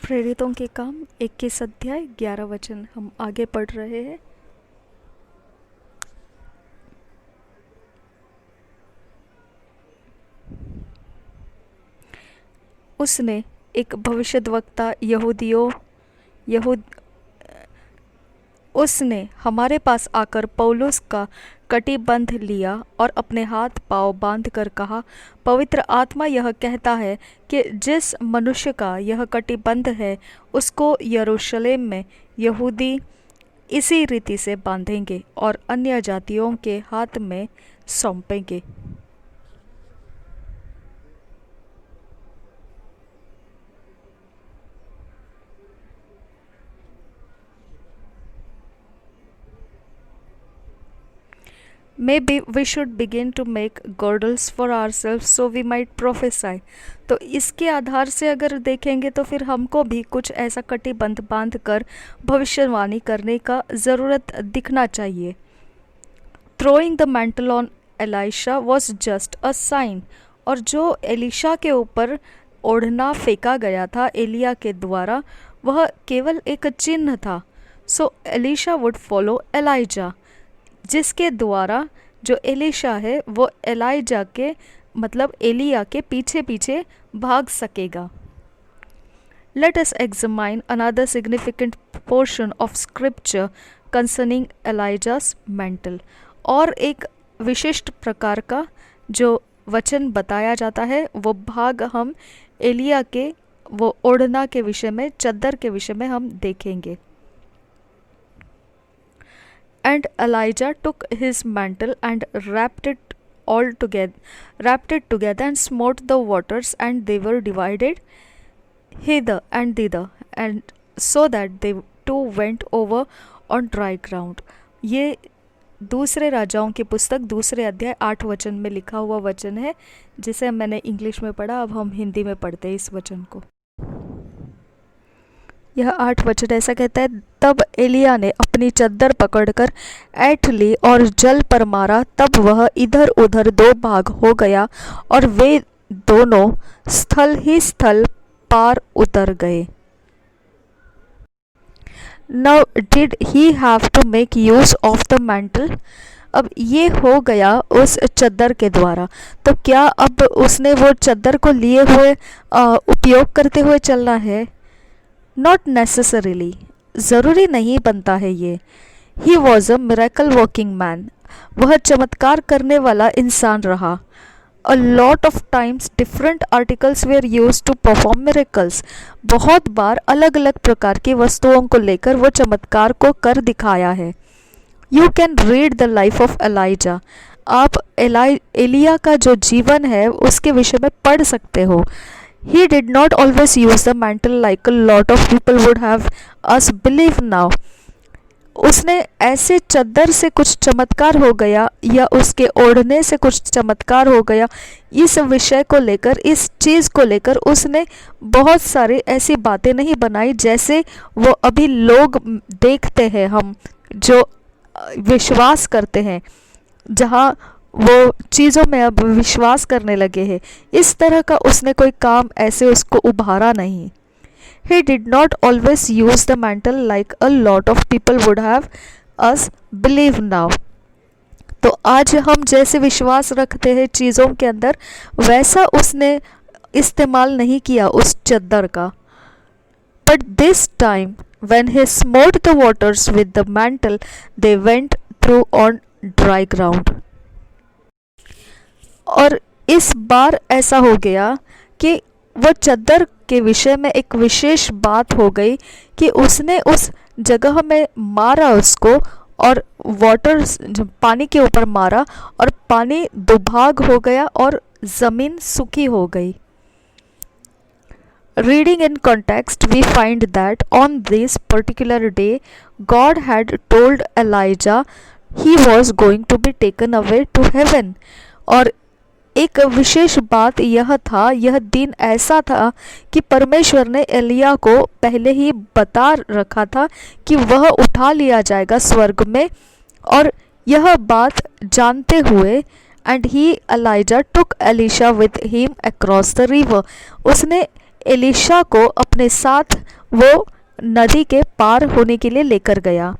प्रेरितों के काम 21 अध्याय 11 वचन हम आगे पढ़ रहे हैं। उसने एक भविष्यद्वक्ता यहूद उसने हमारे पास आकर पौलुस का कटिबंध लिया और अपने हाथ पांव बांध कर कहा, पवित्र आत्मा यह कहता है कि जिस मनुष्य का यह कटिबंध है उसको यरूशलेम में यहूदी इसी रीति से बांधेंगे और अन्य जातियों के हाथ में सौंपेंगे। Maybe we should begin to make girdles for ourselves so we might prophesy। तो इसके आधार से अगर देखेंगे तो फिर हमको भी कुछ ऐसा कटिबंध बांध कर भविष्यवाणी करने का ज़रूरत दिखना चाहिए। Throwing the mantle on Elisha was just a sign। और जो एलिशा के ऊपर ओढ़ना फेंका गया था एलिया के द्वारा, वह केवल एक चिन्ह था। So Elisha would follow Elijah, जिसके द्वारा जो एलिशा है वो एलाइजा के मतलब एलिया के पीछे पीछे भाग सकेगा। Let us examine another significant portion of scripture concerning Elijah's mantle। और एक विशिष्ट प्रकार का जो वचन बताया जाता है वो भाग हम एलिया के वो ओढ़ना के विषय में, चद्दर के विषय में हम देखेंगे। And Elijah took his mantle and wrapped it together and smote the waters, and they were divided hither and thither, and so that they too went over on dry ground। ये दूसरे राजाओं की पुस्तक दूसरे अध्याय 8 वचन में लिखा हुआ वचन है, जिसे मैंने इंग्लिश में पढ़ा। अब हम हिंदी में पढ़ते हैं इस वचन को। यह 8 वचन ऐसा कहता है, तब एलिया ने अपनी चद्दर पकड़कर ऐंठ ली और जल पर मारा, तब वह इधर उधर 2 भाग हो गया और वे दोनों स्थल ही स्थल पार उतर गए। Now did he have to make use of the mantle? अब ये हो गया उस चद्दर के द्वारा, तो क्या अब उसने वो चद्दर को लिए हुए उपयोग करते हुए चलना है? नॉट नेसेसरीली, ज़रूरी नहीं बनता है ये। He was a miracle working man, वह चमत्कार करने वाला इंसान रहा। A lot of times different articles were use to perform miracles, बहुत बार अलग अलग प्रकार की वस्तुओं को लेकर वो चमत्कार को कर दिखाया है। You can read the life of Elijah, आप एलिया का जो जीवन है उसके विषय में पढ़ सकते हो। He did not always use the mantle like a lot of people would have us believe now। उसने ऐसे चद्दर से कुछ चमत्कार हो गया या उसके ओढ़ने से कुछ चमत्कार हो गया, इस विषय को लेकर, इस चीज़ को लेकर उसने बहुत सारी ऐसी बातें नहीं बनाई जैसे वो अभी लोग देखते हैं, हम जो विश्वास करते हैं, जहाँ वो चीज़ों में अब विश्वास करने लगे हैं। इस तरह का उसने कोई काम ऐसे उसको उभारा नहीं। He did not always use the mantle like a lot of people would have us believe now। तो आज हम जैसे विश्वास रखते हैं चीज़ों के अंदर, वैसा उसने इस्तेमाल नहीं किया उस चद्दर का। But this time when he smote the waters with the mantle, they went through on dry ground। और इस बार ऐसा हो गया कि वो चद्दर के विषय में एक विशेष बात हो गई कि उसने उस जगह में मारा उसको, और वाटर पानी के ऊपर मारा और पानी दुभाग हो गया और ज़मीन सूखी हो गई। Reading in context, we find that on this particular day, God had told Elijah he was going to be taken away to heaven। और एक विशेष बात यह था, यह दिन ऐसा था कि परमेश्वर ने एलिया को पहले ही बता रखा था कि वह उठा लिया जाएगा स्वर्ग में। और यह बात जानते हुए and he Elijah took Elisha with him across the river, उसने एलिशा को अपने साथ वो नदी के पार होने के लिए लेकर गया।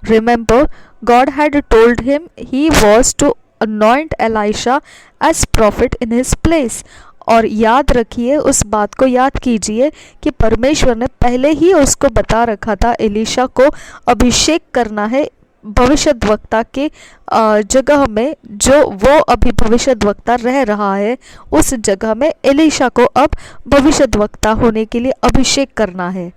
Remember, God had told him he was to anoint Elisha as prophet in his place. और याद रखिए, उस बात को याद कीजिए कि परमेश्वर ने पहले ही उसको बता रखा था एलिशा को अभिषेक करना है भविष्यद्वक्ता के जगह में, जो वो अभी भविष्यद्वक्ता रह रहा है उस जगह में एलिशा को अब भविष्यद्वक्ता होने के लिए अभिषेक करना है।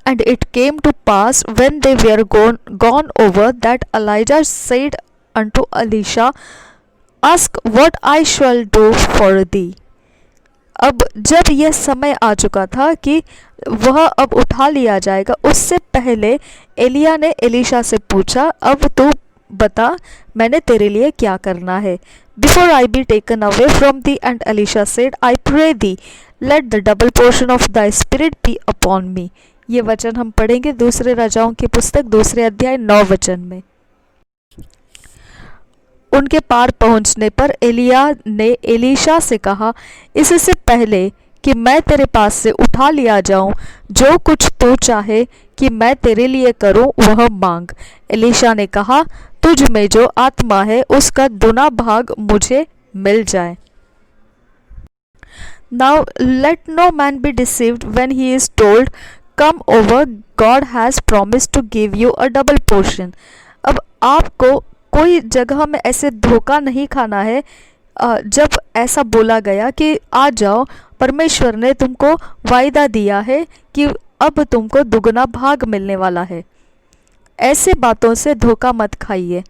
And it came to pass when they were gone over that Elijah said unto Elisha, Ask what I shall do for thee. अब जब यह समय आ चुका था कि वह अब उठा लिया जाएगा, उससे पहले एलिया ने एलिशा से पूछा, अब तू बता मैंने तेरे लिए क्या करना है। Before I be taken away from thee, and Elisha said, I pray thee, let the double portion of thy spirit be upon me. ये वचन हम पढ़ेंगे दूसरे राजाओं की पुस्तक 2 अध्याय 9 वचन में। उनके पार पहुंचने पर एलिया ने एलिशा से कहा, इससे पहले कि मैं तेरे पास से उठा लिया जाऊं, जो कुछ तू चाहे कि मैं तेरे लिए करूं वह मांग। एलिशा ने कहा, तुझ में जो आत्मा है उसका दुना भाग मुझे मिल जाए। Now let no man be deceived when he is told, Come over, God has promised to give you a double portion. अब आपको कोई जगह में ऐसे धोखा नहीं खाना है जब ऐसा बोला गया कि आ जाओ, परमेश्वर ने तुमको वायदा दिया है कि अब तुमको दुगना भाग मिलने वाला है। ऐसे बातों से धोखा मत खाइए।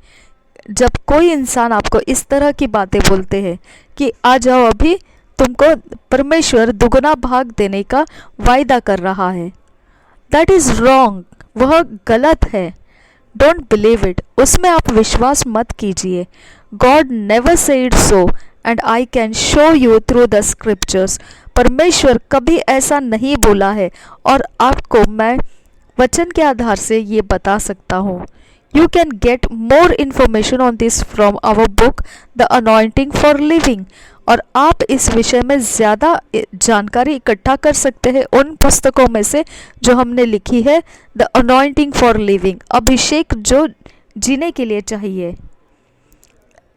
जब कोई इंसान आपको इस तरह की बातें बोलते हैं कि आ जाओ, अभी तुमको परमेश्वर दुगना भाग देने का वायदा कर रहा है, दैट इज़ रॉन्ग, वह गलत है। डोंट बिलीव इट, उसमें आप विश्वास मत कीजिए। God never said so and I can show you through the scriptures. परमेश्वर कभी ऐसा नहीं बोला है और आपको मैं वचन के आधार से ये बता सकता हूँ। You can get more information on this from our book, The Anointing for Living. और आप इस विषय में ज़्यादा जानकारी इकट्ठा कर सकते हैं उन पुस्तकों में से जो हमने लिखी है, द अनॉइंटिंग फॉर लिविंग, अभिषेक जो जीने के लिए चाहिए।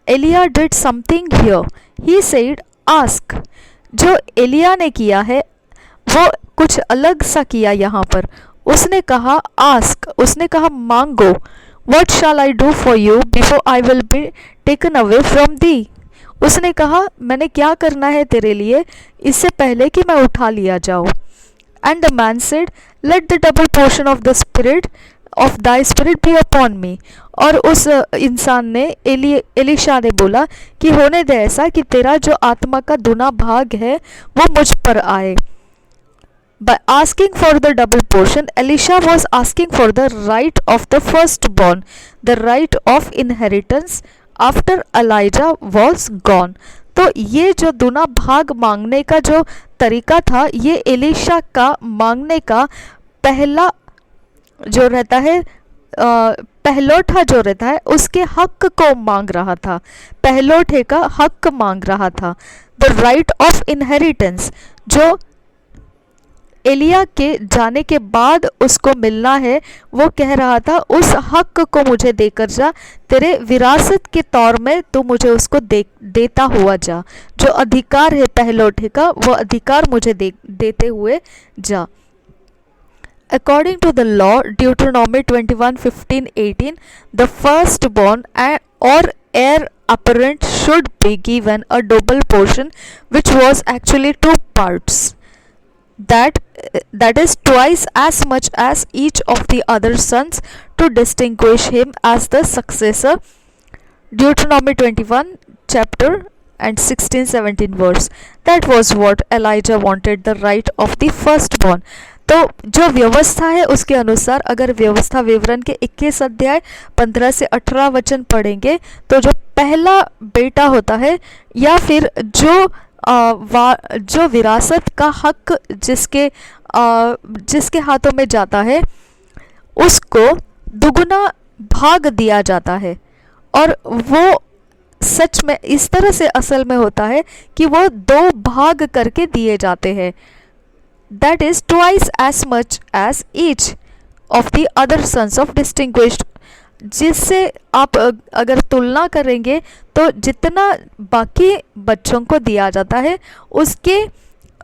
एलिया did something here, he said ask. जो एलिया ने किया है वो कुछ अलग सा किया यहाँ पर। उसने कहा आस्क, उसने कहा मांगो। What shall I do for you before I will be taken away from thee? उसने कहा मैंने क्या करना है तेरे लिए इससे पहले कि मैं उठा लिया जाऊँ। And the man said, Let the double portion of the spirit of thy spirit be upon me. और उस इंसान ने एलिशा ने बोला कि होने दे ऐसा कि तेरा जो आत्मा का दुना भाग है वो मुझ पर आए। By asking for the double portion, Elisha was asking for the right of the firstborn, the right of inheritance after Elijah was gone. तो ये जो दुना भाग मांगने का जो तरीका था, ये एलिशा का मांगने का पहला जो रहता है, पहलौठा जो रहता है उसके हक को मांग रहा था, पहलौठे का हक मांग रहा था। द राइट ऑफ इनहेरिटेंस जो एलिया के जाने के बाद उसको मिलना है, वो कह रहा था उस हक को मुझे देकर जा, तेरे विरासत के तौर में तू मुझे उसको देता हुआ जा। जो अधिकार है पहलौठे का, वो अधिकार मुझे देते हुए जा। According to the law, Deuteronomy 21:15-18, the firstborn or heir apparent should be given a double portion, which was actually 2 parts. That is twice as much as each of the other sons, to distinguish him as the successor. Deuteronomy 21 chapter and 16-17 verse. That was what Elijah wanted, the right of the firstborn. तो जो व्यवस्था है उसके अनुसार अगर व्यवस्था विवरण के 21 अध्याय 15 से 18 वचन पढ़ेंगे तो जो पहला बेटा होता है या फिर जो विरासत का हक जिसके हाथों में जाता है उसको दुगुना भाग दिया जाता है। और वो सच में इस तरह से असल में होता है कि वो 2 भाग करके दिए जाते हैं, that is twice as much as each of the other sons of distinguished. जिससे आप अगर तुलना करेंगे तो जितना बाकी बच्चों को दिया जाता है उसके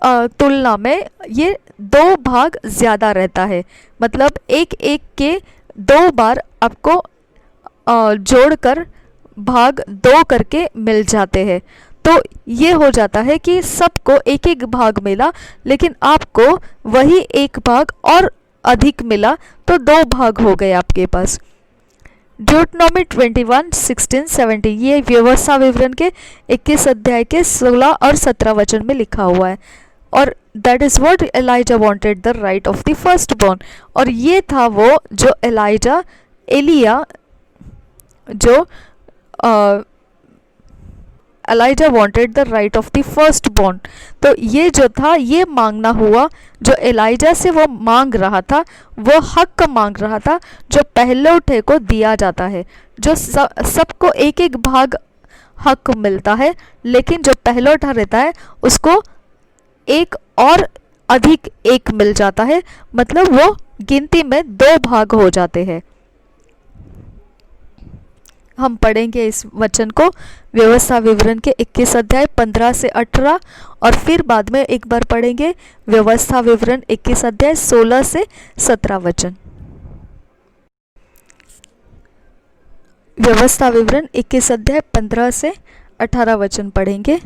तुलना में ये 2 भाग ज़्यादा रहता है। मतलब एक एक के 2 बार आपको जोड़कर भाग 2 करके मिल जाते हैं। तो ये हो जाता है कि सबको एक एक भाग मिला, लेकिन आपको वही एक भाग और अधिक मिला, तो 2 भाग हो गए आपके पास। ड्यूटनॉमी 21, 16, 17 ये व्यवस्था विवरण के 21 अध्याय के 16 और 17 वचन में लिखा हुआ है। और that is what Elijah wanted the right of the first born. और ये था वो जो एलिया जो Elijah wanted the right of the first born. तो ये जो था ये मांगना हुआ, जो एलाइजा से वो मांग रहा था, वो हक मांग रहा था जो पहलौठे को दिया जाता है। जो सबको एक एक भाग हक मिलता है, लेकिन जो पहलौठा रहता है उसको एक और अधिक एक मिल जाता है, मतलब वो गिनती में 2 भाग हो जाते हैं। हम पढ़ेंगे इस वचन को व्यवस्था विवरण के 21 अध्याय 15 से 18 और फिर बाद में एक बार पढ़ेंगे व्यवस्था विवरण 21 अध्याय 16 से 17 वचन। व्यवस्था विवरण 21 अध्याय 15 से 18 वचन पढ़ेंगे।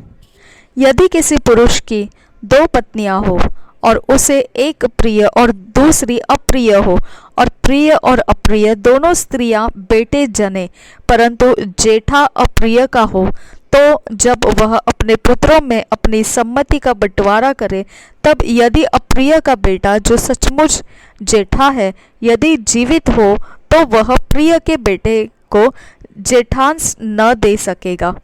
यदि किसी पुरुष की 2 पत्नियां हो और उसे एक प्रिय और दूसरी अप्रिय हो, और प्रिय और अप्रिय दोनों स्त्रियां बेटे जने, परंतु जेठा अप्रिय का हो, तो जब वह अपने पुत्रों में अपनी सम्मति का बंटवारा करे, तब यदि अप्रिय का बेटा जो सचमुच जेठा है यदि जीवित हो, तो वह प्रिय के बेटे को जेठांश न दे सकेगा।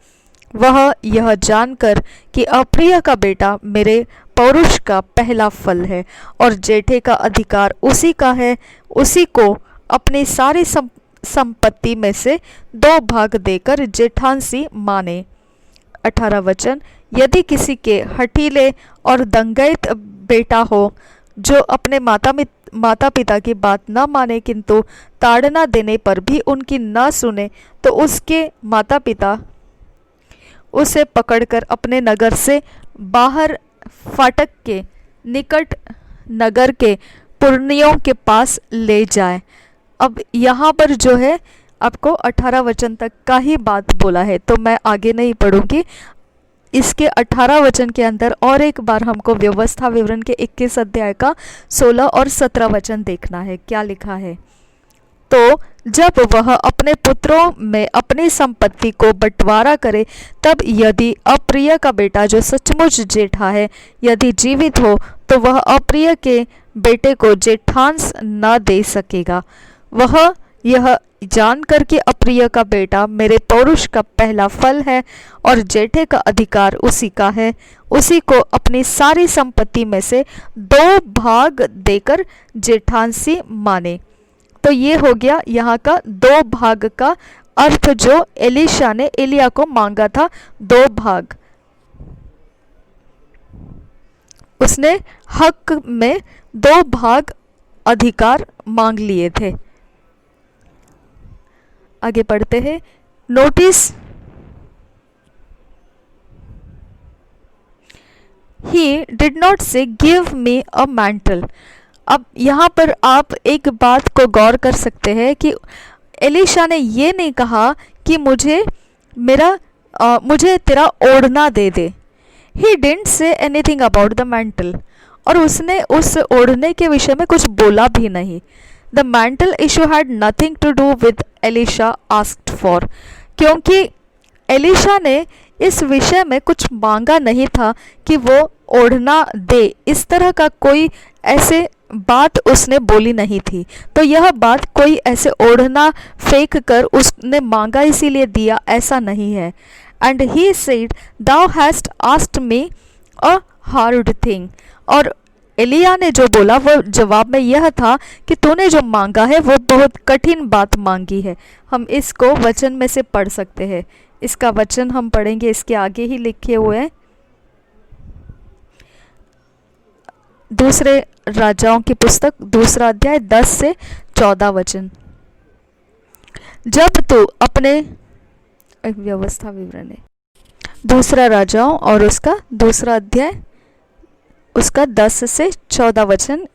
वह यह जानकर कि अप्रिय का बेटा मेरे पौरुष का पहला फल है और जेठे का अधिकार उसी का है, उसी को अपनी सारी संपत्ति में से 2 भाग देकर जेठांशी माने। 18 वचन। यदि किसी के हठीले और दंगैत बेटा हो, जो अपने माता पिता की बात न माने किंतु ताड़ना देने पर भी उनकी न सुने, तो उसके माता पिता उसे पकड़कर अपने नगर से बाहर फाटक के निकट नगर के पुरनियों के पास ले जाए। अब यहाँ पर जो है आपको 18 वचन तक का ही बात बोला है, तो मैं आगे नहीं पढ़ूंगी। इसके 18 वचन के अंदर और एक बार हमको व्यवस्था विवरण के 21 अध्याय का 16 और 17 वचन देखना है। क्या लिखा है? तो जब वह अपने पुत्रों में अपनी संपत्ति को बंटवारा करे, तब यदि अप्रिय का बेटा जो सचमुच जेठा है यदि जीवित हो, तो वह अप्रिय के बेटे को जेठांश न दे सकेगा। वह यह जानकर कि अप्रिय का बेटा मेरे पौरुष का पहला फल है और जेठे का अधिकार उसी का है, उसी को अपनी सारी संपत्ति में से 2 भाग देकर जेठांशी माने। तो ये हो गया यहाँ का 2 भाग का अर्थ, जो एलीशा ने एलिया को मांगा था 2 भाग। उसने हक में 2 भाग अधिकार मांग लिए थे। आगे पढ़ते हैं। Notice he did not say give me a mantle। अब यहाँ पर आप एक बात को गौर कर सकते हैं कि एलीशा ने ये नहीं कहा कि मुझे तेरा ओढ़ना दे दे। He didn't say anything about the mantle। और उसने उस ओढ़ने के विषय में कुछ बोला भी नहीं। The mantle issue had nothing to do with Elisha asked for। क्योंकि एलीशा ने इस विषय में कुछ मांगा नहीं था कि वो ओढ़ना दे, इस तरह का कोई ऐसे बात उसने बोली नहीं थी। तो यह बात कोई ऐसे ओढ़ना फेंक कर उसने मांगा इसीलिए दिया, ऐसा नहीं है। And he said thou hast asked me a hard thing। और एलिया ने जो बोला वो जवाब में यह था कि तूने जो मांगा है वो बहुत कठिन बात मांगी है। हम इसको वचन में से पढ़ सकते हैं। इसका वचन हम पढ़ेंगे, इसके आगे ही लिखे हुए हैं। दूसरे राजाओं की पुस्तक 2 अध्याय 10 से 14 वचन। जब तू अपने व्यवस्था विवरण है, दूसरा राजाओं और उसका 2 अध्याय उसका 10 से 14 वचन,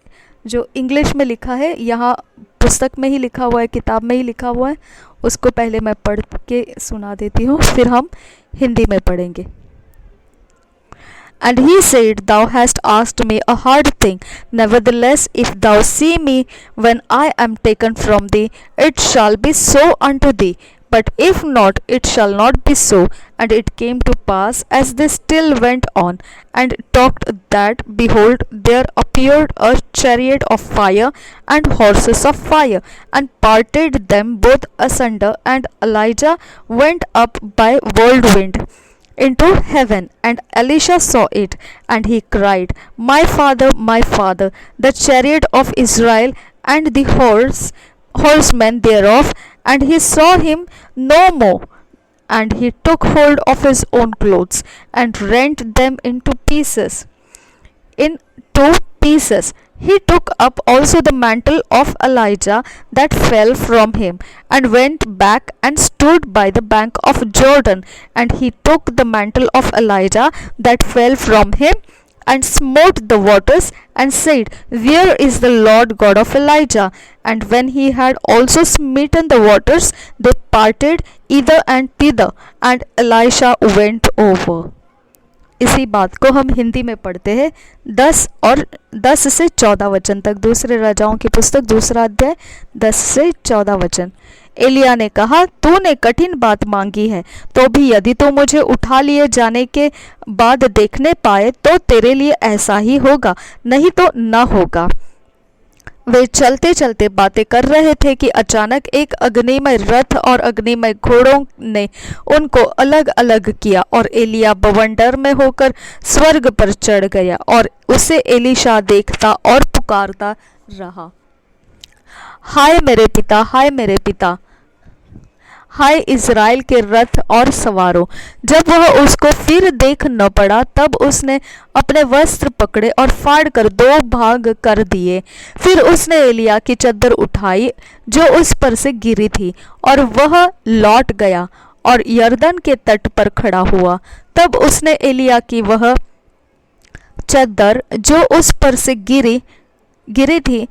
जो इंग्लिश में लिखा है, यहाँ पुस्तक में ही लिखा हुआ है, किताब में ही लिखा हुआ है, उसको पहले मैं पढ़ के सुना देती हूँ, फिर हम हिंदी में पढ़ेंगे। And he said, Thou hast asked me a hard thing. Nevertheless, if thou see me when I am taken from thee, it shall be so unto thee. But if not, it shall not be so. And it came to pass, as they still went on and talked, that, behold, there appeared a chariot of fire and horses of fire, and parted them both asunder. And Elijah went up by whirlwind into heaven, and Elisha saw it, and he cried, My father, the chariot of Israel and the horsemen thereof. And he saw him no more. And he took hold of his own clothes, and rent them in two pieces. He took up also the mantle of Elijah that fell from him, and went back and stood by the bank of Jordan. And he took the mantle of Elijah that fell from him, and smote the waters, and said, Where is the Lord God of Elijah? And when he had also smitten the waters, they parted either and thither, and Elisha went over. इसी बात को हम हिंदी में पढ़ते हैं 10 से 14 वचन तक। दूसरे राजाओं की पुस्तक 2 अध्याय 10 से 14 वचन। एलिया ने कहा, तूने कठिन बात मांगी है, तो भी यदि तू मुझे उठा लिए जाने के बाद देखने पाए तो तेरे लिए ऐसा ही होगा, नहीं तो न होगा। वे चलते चलते बातें कर रहे थे कि अचानक एक अग्निमय रथ और अग्निमय घोड़ों ने उनको अलग अलग किया, और एलिया बवंडर में होकर स्वर्ग पर चढ़ गया, और उसे एलीशा देखता और पुकारता रहा, हाय मेरे पिता, हाय मेरे पिता, हाय इज़राइल के रथ और सवारों। जब वह उसको फिर देख न पड़ा, तब उसने अपने वस्त्र पकड़े और फाड़ कर 2 भाग कर दिए। फिर उसने एलिया की चद्दर उठाई जो उस पर से गिरी थी, और वह लौट गया और यरदन के तट पर खड़ा हुआ। तब उसने एलिया की वह चद्दर जो उस पर से गिरी थी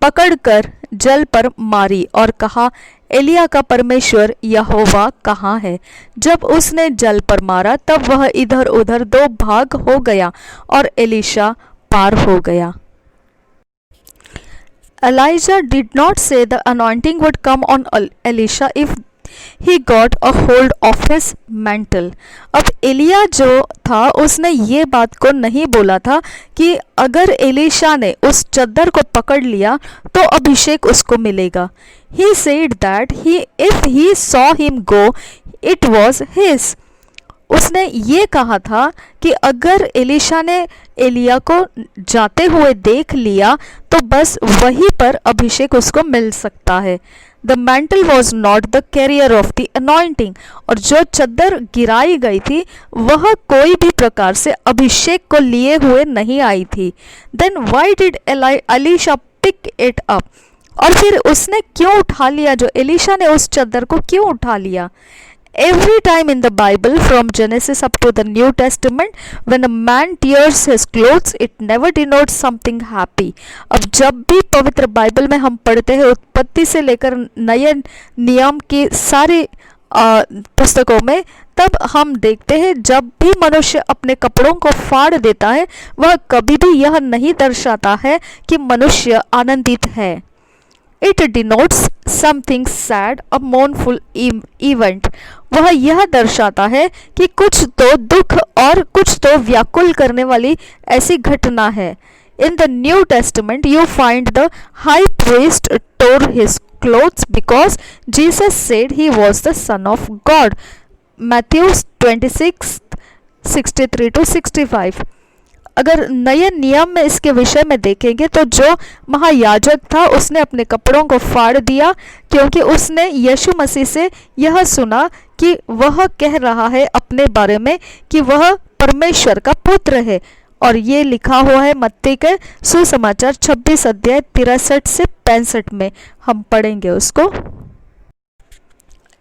पकड़कर जल पर मारी, और कहा, एलिया का परमेश्वर यहोवा कहाँ है? जब उसने जल पर मारा, तब वह इधर उधर 2 भाग हो गया, और एलीशा पार हो गया। Elijah did not say the anointing would come on Elisha if he got a hold of his mantle. अब एलिया जो था उसने ये बात को नहीं बोला था कि अगर एलीशा ने उस चद्दर को पकड़ लिया तो अभिषेक उसको मिलेगा। He said that if he saw him go, it was his. उसने ये कहा था कि अगर एलीशा ने एलिया को जाते हुए देख लिया तो बस वहीं पर अभिषेक उसको मिल सकता है। The mantle was not the carrier of the anointing. और जो चद्दर गिराई गई थी वह कोई भी प्रकार से अभिषेक को लिए हुए नहीं आई थी। Then why did Elisha pick it up? और फिर उसने क्यों उठा लिया, जो एलीशा ने उस चद्दर को क्यों उठा लिया? Every time in the Bible, from Genesis up to the New Testament, when a man tears his clothes, it never denotes something happy. अब जब भी पवित्र बाइबल में हम पढ़ते हैं, उत्पत्ति से लेकर नए नियम की सारी पुस्तकों में, तब हम देखते हैं जब भी मनुष्य अपने कपड़ों को फाड़ देता है, वह कभी भी यह नहीं दर्शाता है कि मनुष्य आनंदित है। It denotes something sad, a mournful event. वह यह दर्शाता है कि कुछ तो दुख और कुछ तो व्याकुल करने वाली ऐसी घटना है। In the New Testament, you find the high priest tore his clothes because Jesus said he was the Son of God. Matthew 26:63-65. अगर नए नियम में इसके विषय में देखेंगे तो जो महायाजक था उसने अपने कपड़ों को फाड़ दिया, क्योंकि उसने यीशु मसीह से यह सुना कि वह कह रहा है अपने बारे में कि वह परमेश्वर का पुत्र है। और ये लिखा हुआ है मत्ती के सुसमाचार 26 अध्याय 63 से 65 में, हम पढ़ेंगे उसको।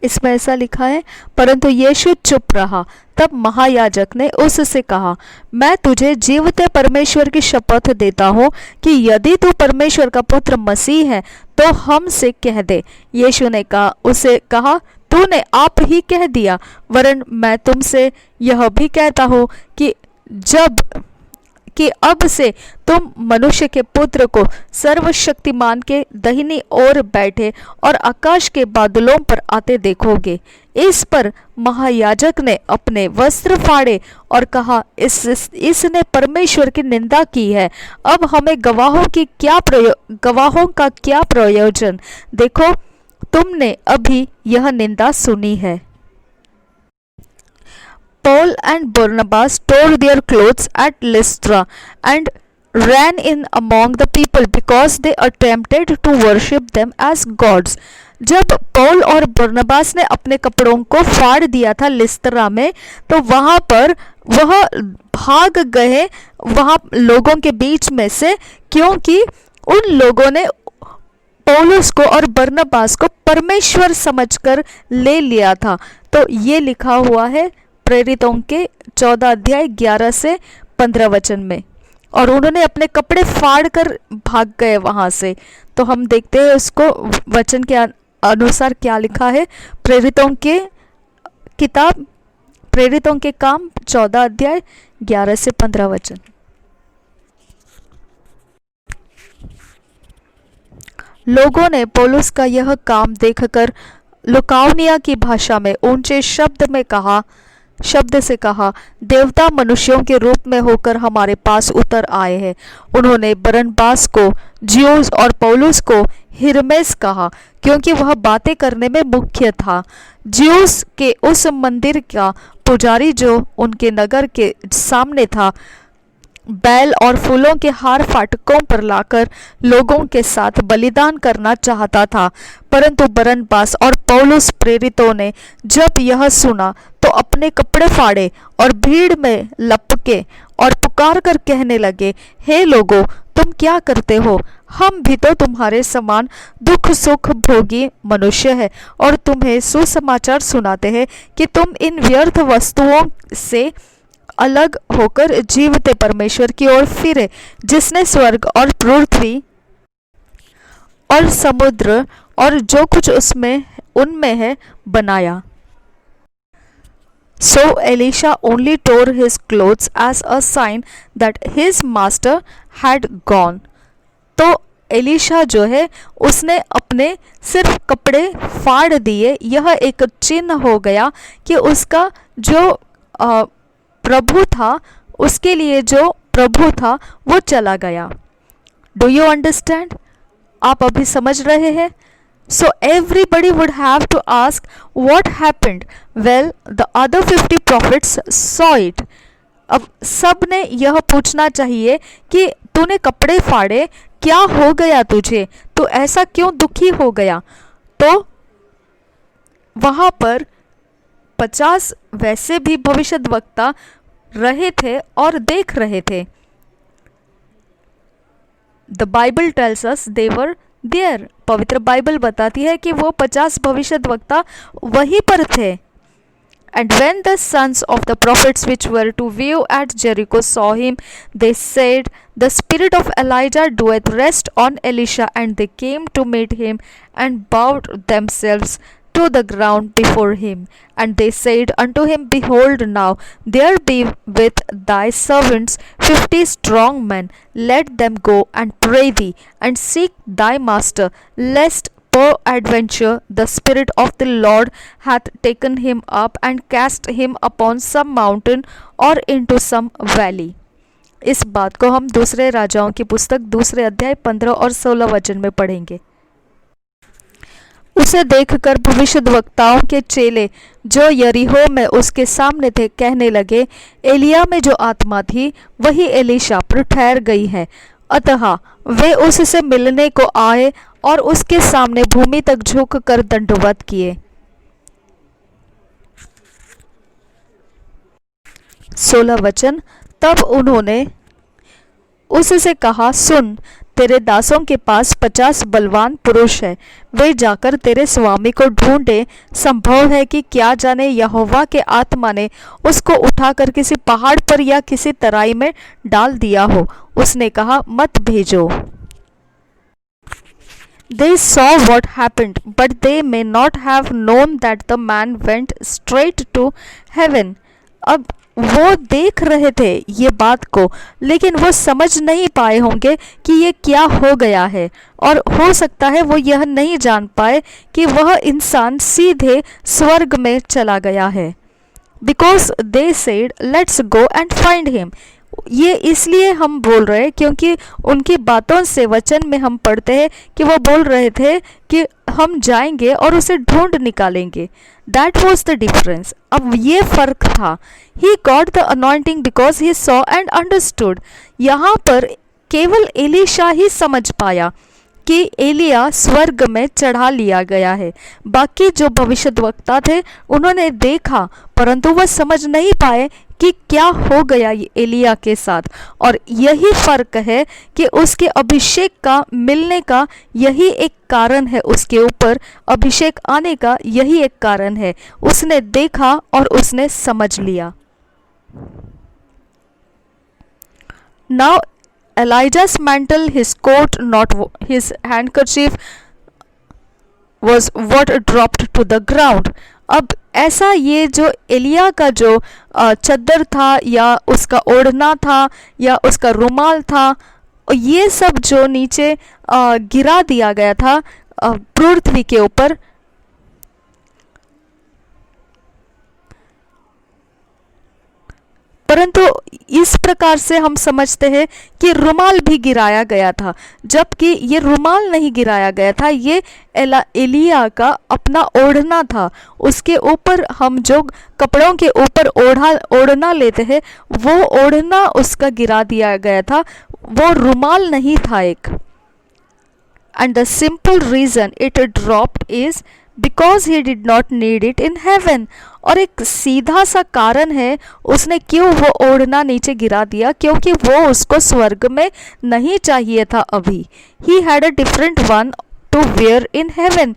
इसमें ऐसा लिखा है, परंतु यीशु चुप रहा। तब महायाजक ने उससे कहा, मैं तुझे जीवते परमेश्वर की शपथ देता हूँ कि यदि तू परमेश्वर का पुत्र मसीह है तो हमसे कह दे। यीशु ने उसे कहा, तूने आप ही कह दिया, वरन मैं तुमसे यह भी कहता हूँ कि अब से तुम मनुष्य के पुत्र को सर्वशक्तिमान के दाहिनी ओर बैठे और आकाश के बादलों पर आते देखोगे। इस पर महायाजक ने अपने वस्त्र फाड़े और कहा, इसने परमेश्वर की निंदा की है। अब हमें गवाहों का क्या प्रयोजन? देखो, तुमने अभी यह निंदा सुनी है। Paul and Barnabas tore their clothes at Lystra and ran in among the people because they attempted to worship them as gods. जब पौल और बरनबास ने अपने कपड़ों को फाड़ दिया था लिस्त्रा में, तो वहां पर वह भाग गए वहां लोगों के बीच में से, क्योंकि उन लोगों ने पौलुस को और बरनबास को परमेश्वर समझकर ले लिया था। तो ये लिखा हुआ है प्रेरितों के 14 अध्याय 11 से 15 वचन में। और उन्होंने अपने कपड़े फाड़ कर भाग गए वहां से। तो हम देखते हैं उसको वचन के अनुसार क्या लिखा है। प्रेरितों के काम 14 अध्याय 11 से 15 वचन। लोगों ने पौलुस का यह काम देखकर लुकाउनिया की भाषा में ऊंचे शब्द से कहा, देवता मनुष्यों के रूप में होकर हमारे पास उतर आए हैं। उन्होंने बरनबास को ज्यूस और पौलुस को हिरमेस कहा, क्योंकि वह बातें करने में मुख्य था। ज्यूस के उस मंदिर का पुजारी जो उनके नगर के सामने था, बैल और फूलों के हार फाटकों पर लाकर लोगों के साथ बलिदान करना चाहता था। परंतु बरनबास और पौलुस प्रेरितों ने जब यह सुना तो अपने कपड़े फाड़े और भीड़ में लपके और पुकार कर कहने लगे, हे लोगों, तुम क्या करते हो? हम भी तो तुम्हारे समान दुख सुख भोगी मनुष्य है और तुम्हें सुसमाचार सुनाते हैं कि तुम इन व्यर्थ वस्तुओं से अलग होकर जीवते परमेश्वर की ओर फिरे, जिसने स्वर्ग और पृथ्वी और समुद्र और जो कुछ उनमें है बनाया। So Elisha only tore his clothes as a sign that his master had gone. तो एलिशा जो है उसने अपने सिर्फ कपड़े फाड़ दिए। यह एक चिन्ह हो गया कि उसका जो प्रभु था, उसके लिए जो प्रभु था वो चला गया। Do you understand? आप अभी समझ रहे हैं? So everybody would have to ask what happened? Well, the other 50 prophets saw it. अब सब ने यह पूछना चाहिए कि तूने कपड़े फाड़े, क्या हो गया तुझे? तो ऐसा क्यों दुखी हो गया? तो वहां पर 50 वैसे भी भविष्यद्वक्ता रहे थे और देख रहे थे। The Bible tells us they were there. पवित्र बाइबल बताती है कि वो 50 भविष्यद्वक्ता वहीं पर थे। And when the sons of the prophets which were to view at Jericho saw him, they said, the spirit of Elijah doeth rest on Elisha. And they came to meet him and bowed themselves to the ground before him. And they said unto him, behold, now there be with thy servants 50 strong men. Let them go and pray thee, and seek thy master, lest peradventure the Spirit of the Lord hath taken him up and cast him upon some mountain or into some valley. इस बात को हम दूसरे राजाओं की पुस्तक 2 अध्याय 15 और 16 वचन में पढ़ेंगे। उसे देखकर भविष्यद्वक्ताओं के चेले जो यरीहो में उसके सामने थे कहने लगे, एलिया में जो आत्मा थी वही एलीशा पर ठहर गई है। अतः वे उससे मिलने को आए और उसके सामने भूमि तक झुक कर दंडवत किए। 16 वचन। तब उन्होंने उससे कहा, सुन, तेरे दासों के पास 50 बलवान पुरुष हैं, वे जाकर तेरे स्वामी को ढूंढे। संभव है कि क्या जाने यहोवा के आत्मा ने उसको उठाकर किसी पहाड़ पर या किसी तराई में डाल दिया हो। उसने कहा, मत भेजो। They saw what happened, but they may not have known that the man went straight to heaven. अब वो देख रहे थे ये बात को, लेकिन वो समझ नहीं पाए होंगे कि ये क्या हो गया है, और हो सकता है वो यह नहीं जान पाए कि वह इंसान सीधे स्वर्ग में चला गया है। Because they said, let's go and find him. ये इसलिए हम बोल रहे हैं क्योंकि उनकी बातों से वचन में हम पढ़ते हैं कि वो बोल रहे थे कि हम जाएंगे और उसे ढूंढ निकालेंगे। That was the difference. अब ये फर्क था। He got the anointing because he saw and understood. यहाँ पर केवल एलीशा ही समझ पाया कि एलिया स्वर्ग में चढ़ा लिया गया है। बाकी जो भविष्यद्वक्ता थे उन्होंने देखा, परंतु वह समझ नहीं पाए कि क्या हो गया एलिया के साथ। और यही फर्क है कि उसके अभिषेक का मिलने का यही एक कारण है, उसके ऊपर अभिषेक आने का यही एक कारण है। उसने देखा और उसने समझ लिया। Now Elijah's mantle, his coat, not his handkerchief, was what dropped to the ground. अब ऐसा ये जो एलिया का जो चद्दर था या उसका ओढ़ना था या उसका रुमाल था, ये सब जो नीचे गिरा दिया गया था पृथ्वी के ऊपर, परंतु इस प्रकार से हम समझते हैं कि रुमाल भी गिराया गया था, जबकि ये रुमाल नहीं गिराया गया था, ये एलिया का अपना ओढ़ना था। उसके ऊपर हम जो कपड़ों के ऊपर ओढ़ना लेते हैं वो ओढ़ना उसका गिरा दिया गया था, वो रुमाल नहीं था एक। And the simple reason it dropped is because he did not need it in heaven. और एक सीधा सा कारण है उसने क्यों वो ओढ़ना नीचे गिरा दिया, क्योंकि वो उसको स्वर्ग में नहीं चाहिए था अभी। He had a different one to wear in heaven.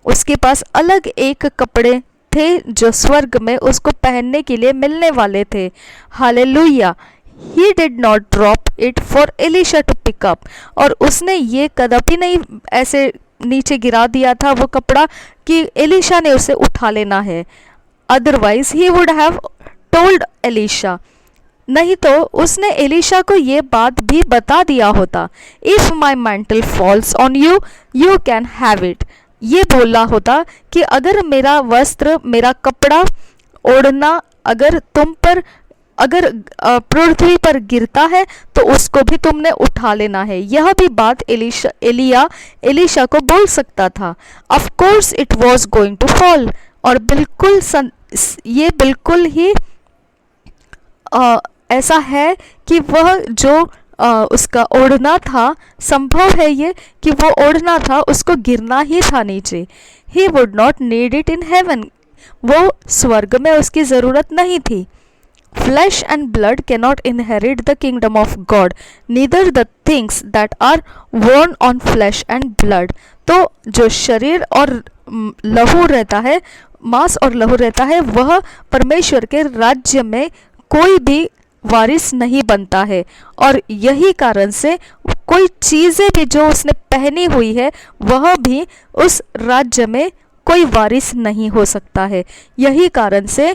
उसके पास अलग एक कपड़े थे जो स्वर्ग में उसको पहनने के लिए मिलने वाले थे। Hallelujah. He did not drop it for Elisha to pick up. और उसने ये कदापि नहीं ऐसे नीचे गिरा दिया था वो कपड़ा कि एलिशा ने उसे उठा लेना है। Otherwise he would have told Elisha, नहीं तो उसने एलिशा को ये बात भी बता दिया होता। If my mantle falls on you, you can have it. ये बोला होता कि अगर मेरा वस्त्र, मेरा कपड़ा, ओढ़ना अगर तुम पर, अगर पृथ्वी पर गिरता है तो उसको भी तुमने उठा लेना है। यह भी बात एलिया एलिशा को बोल सकता था। Of course it was going to fall. और बिल्कुल ये बिल्कुल ही ऐसा है कि वह जो उसका ओढ़ना था, संभव है ये कि वो ओढ़ना था उसको गिरना ही था नीचे। He would not need it in heaven. वो स्वर्ग में उसकी ज़रूरत नहीं थी। Flesh and blood cannot inherit the kingdom of God, neither the things that are worn on flesh and blood. तो जो शरीर और लहू रहता है, मांस और लहू रहता है, वह परमेश्वर के राज्य में कोई भी वारिस नहीं बनता है। और यही कारण से कोई चीज़ें भी जो उसने पहनी हुई है वह भी उस राज्य में कोई वारिस नहीं हो सकता है। यही कारण से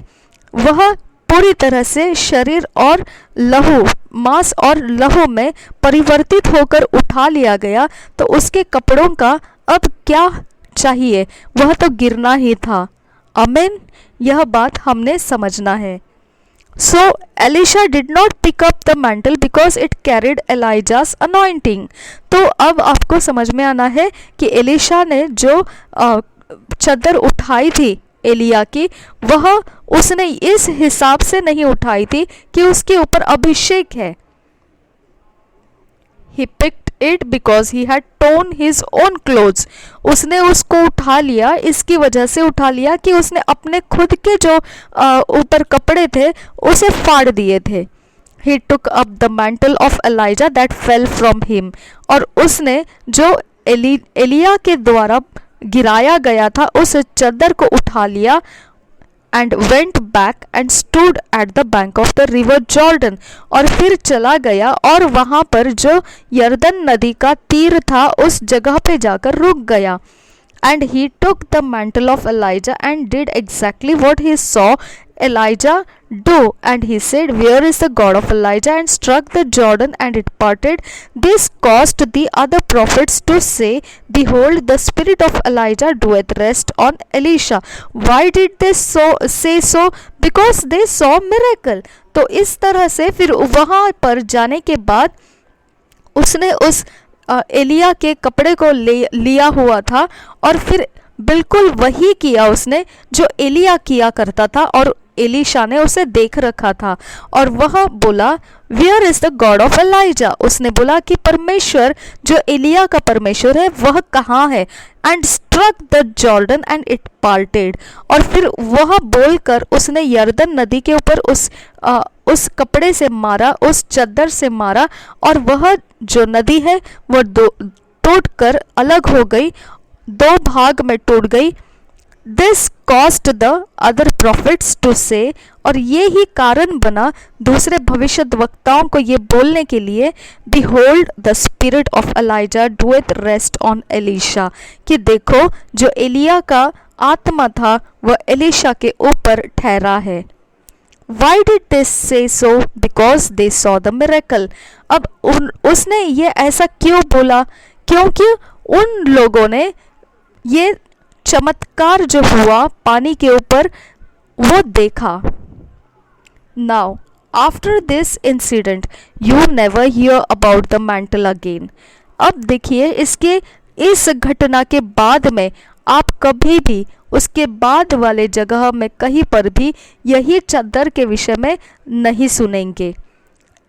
वह पूरी तरह से शरीर और लहू, मांस और लहू में परिवर्तित होकर उठा लिया गया। तो उसके कपड़ों का अब क्या चाहिए, वह तो गिरना ही था। आमीन। यह बात हमने समझना है। So Elisha did not pick up the mantle because it carried Elijah's anointing. तो अब आपको समझ में आना है कि एलिशा ने जो चद्दर उठाई थी एलिया की, वह उसने इस हिसाब से नहीं उठाई थी कि उसके ऊपर अभिषेक है। He picked it because he had torn his own clothes. उसने उसको उठा लिया, इसकी वजह से उठा लिया कि उसने अपने खुद के जो ऊपर कपड़े थे उसे फाड़ दिए थे। He took up the mantle of Elijah that fell from him. और उसने जो एलिया के द्वारा गिराया गया था उस चद्दर को उठा लिया, and went back and stood at the bank of the river Jordan. और फिर चला गया और वहां पर जो यरदन नदी का तीर था उस जगह पे जाकर रुक गया। And he took the mantle of Elijah and did exactly what he saw Elijah do. And he said, Where is the God of Elijah? And struck the Jordan, and it parted. This caused the other prophets to say, Behold, the spirit of Elijah doeth rest on Elisha. Why did they say so? Because they saw miracle. तो इस तरह से फिर वहां पर जाने के बाद उसने उस एलिया के कपड़े को लिया हुआ था और फिर बिल्कुल वही किया उसने जो एलिया किया करता था, और एलीशा ने उसे देख रखा था। और वह बोला, where is the God of Elijah? उसने बोला कि परमेश्वर जो एलिया का परमेश्वर है वह कहाँ है? And struck the Jordan and it parted. और फिर वह बोलकर उसने यरदन नदी के ऊपर उस कपड़े से मारा, उस चद्दर से मारा, और वह जो नदी है वह टूट कर अलग हो गई, दो भाग में टूट गई। This cost the other prophets to say, और ये ही कारण बना दूसरे भविष्यद्वक्ताओं को ये बोलने के लिए, behold the spirit of Elijah doth rest on Elisha, कि देखो जो एलिया का आत्मा था वह एलिशा के ऊपर ठहरा है। Why did they say so? Because they saw the miracle. अब उसने ये ऐसा क्यों बोला? क्योंकि उन लोगों ने ये चमत्कार जो हुआ पानी के ऊपर वो देखा। Now, after this incident, you never hear about the mantle again. अब देखिए इसके इस घटना के बाद में आप कभी भी उसके बाद वाले जगह में कहीं पर भी यही चद्दर के विषय में नहीं सुनेंगे।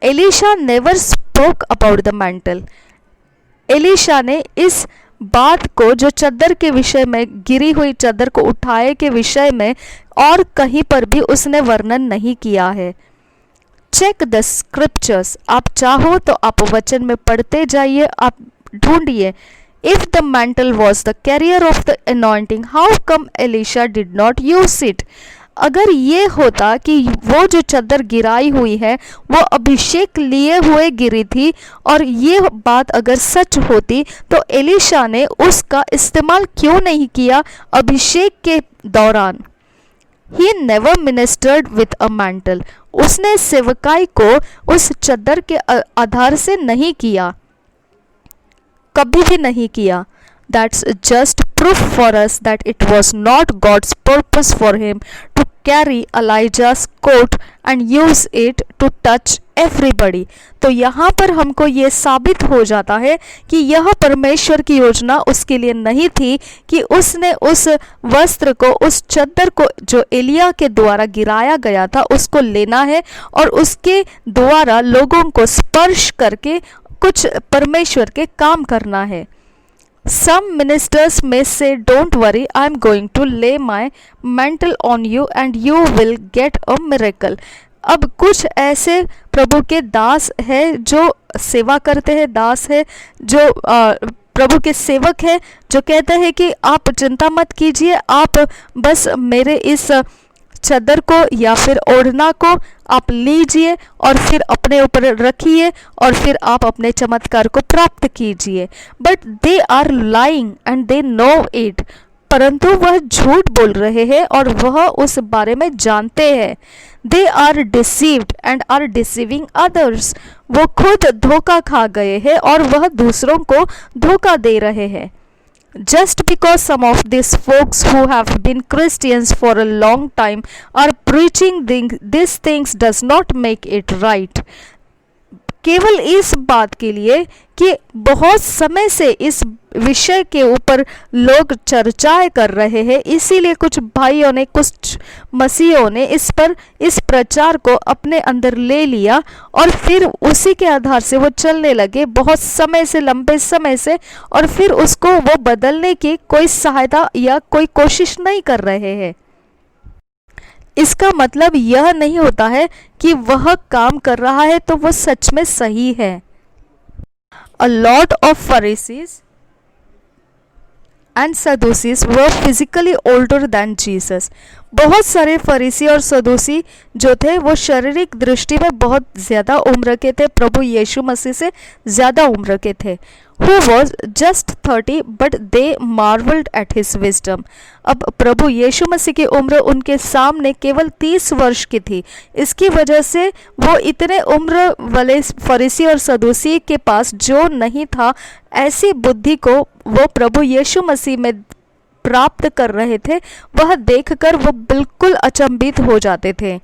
Elisha never spoke about the mantle. Elisha ने इस बात को जो चद्दर के विषय में, गिरी हुई चद्दर को उठाए के विषय में और कहीं पर भी उसने वर्णन नहीं किया है। Check the scriptures. आप चाहो तो आप वचन में पढ़ते जाइए, आप ढूंढिए। If the mantle was the carrier of the anointing, how come Elisha did not use it? अगर ये होता कि वो जो चद्दर गिराई हुई है वो अभिषेक लिए हुए गिरी थी, और ये बात अगर सच होती तो एलिशा ने उसका इस्तेमाल क्यों नहीं किया अभिषेक के दौरान? He never ministered with a mantle. उसने सेवकाई को उस चद्दर के आधार से नहीं किया, कभी भी नहीं किया। That's just proof for us that it was not God's purpose for him to carry Elijah's coat and use it to touch everybody. तो यहाँ पर हमको ये साबित हो जाता है कि यह परमेश्वर की योजना उसके लिए नहीं थी कि उसने उस वस्त्र को, उस चद्दर को जो एलिया के द्वारा गिराया गया था उसको लेना है और उसके द्वारा लोगों को स्पर्श करके कुछ परमेश्वर के काम करना है। Some ministers may say, don't worry, I am going to lay my mantle on you and you will get a miracle. अब कुछ ऐसे प्रभु के दास है जो सेवा करते हैं, दास है जो प्रभु के सेवक है, जो कहते हैं कि आप चिंता मत कीजिए, आप बस मेरे इस चद्दर को या फिर ओढ़ना को आप लीजिए और फिर अपने ऊपर रखिए और फिर आप अपने चमत्कार को प्राप्त कीजिए। But they are lying and they know it, परंतु वह झूठ बोल रहे हैं और वह उस बारे में जानते हैं। They are deceived and are deceiving others, वो खुद धोखा खा गए हैं और वह दूसरों को धोखा दे रहे हैं। Just because some of these folks who have been Christians for a long time are preaching these things does not make it right. केवल इस बात के लिए कि बहुत समय से इस विषय के ऊपर लोग चर्चाएं कर रहे हैं, इसीलिए कुछ भाइयों ने, कुछ मसीहों ने इस प्रचार को अपने अंदर ले लिया और फिर उसी के आधार से वो चलने लगे बहुत समय से, लंबे समय से, और फिर उसको वो बदलने की कोई सहायता या कोई कोशिश नहीं कर रहे हैं। इसका मतलब यह नहीं होता है कि वह काम कर रहा है तो वो सच में सही है। A lot of Pharisees and Sadducees were physically older than Jesus. बहुत सारे फरीसी और सदूसी जो थे वो शारीरिक दृष्टि में बहुत ज़्यादा उम्र के थे, प्रभु यीशु मसीह से ज़्यादा उम्र के थे। Who was just 30 but they marveled at his wisdom. अब प्रभु यीशु मसीह की उम्र उनके सामने केवल 30 वर्ष की थी। इसकी वजह से वो इतने उम्र वाले फरीसी और सदूसी के पास जो नहीं था, ऐसी बुद्धि को वो प्रभु यीशु मसीह में प्राप्त कर रहे थे, वह देखकर वो बिल्कुल अचंभित हो जाते थे।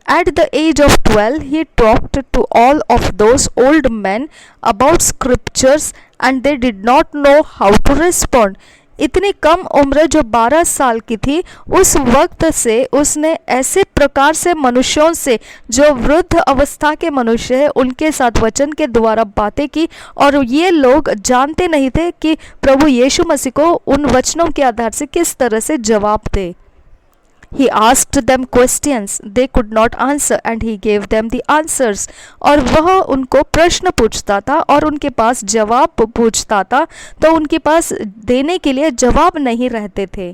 At the age of 12, he talked to all of those old men about scriptures and they did not know how to respond. इतनी कम उम्र जो 12 साल की थी, उस वक्त से उसने ऐसे प्रकार से मनुष्यों से, जो वृद्ध अवस्था के मनुष्य है, उनके साथ वचन के द्वारा बातें की, और ये लोग जानते नहीं थे कि प्रभु यीशु मसीह को उन वचनों के आधार से किस तरह से जवाब दे। He asked them questions they could not answer and he gave them the answers. और वह उनको प्रश्न पूछता था और उनके पास जवाब पूछता था, तो उनके पास देने के लिए जवाब नहीं रहते थे।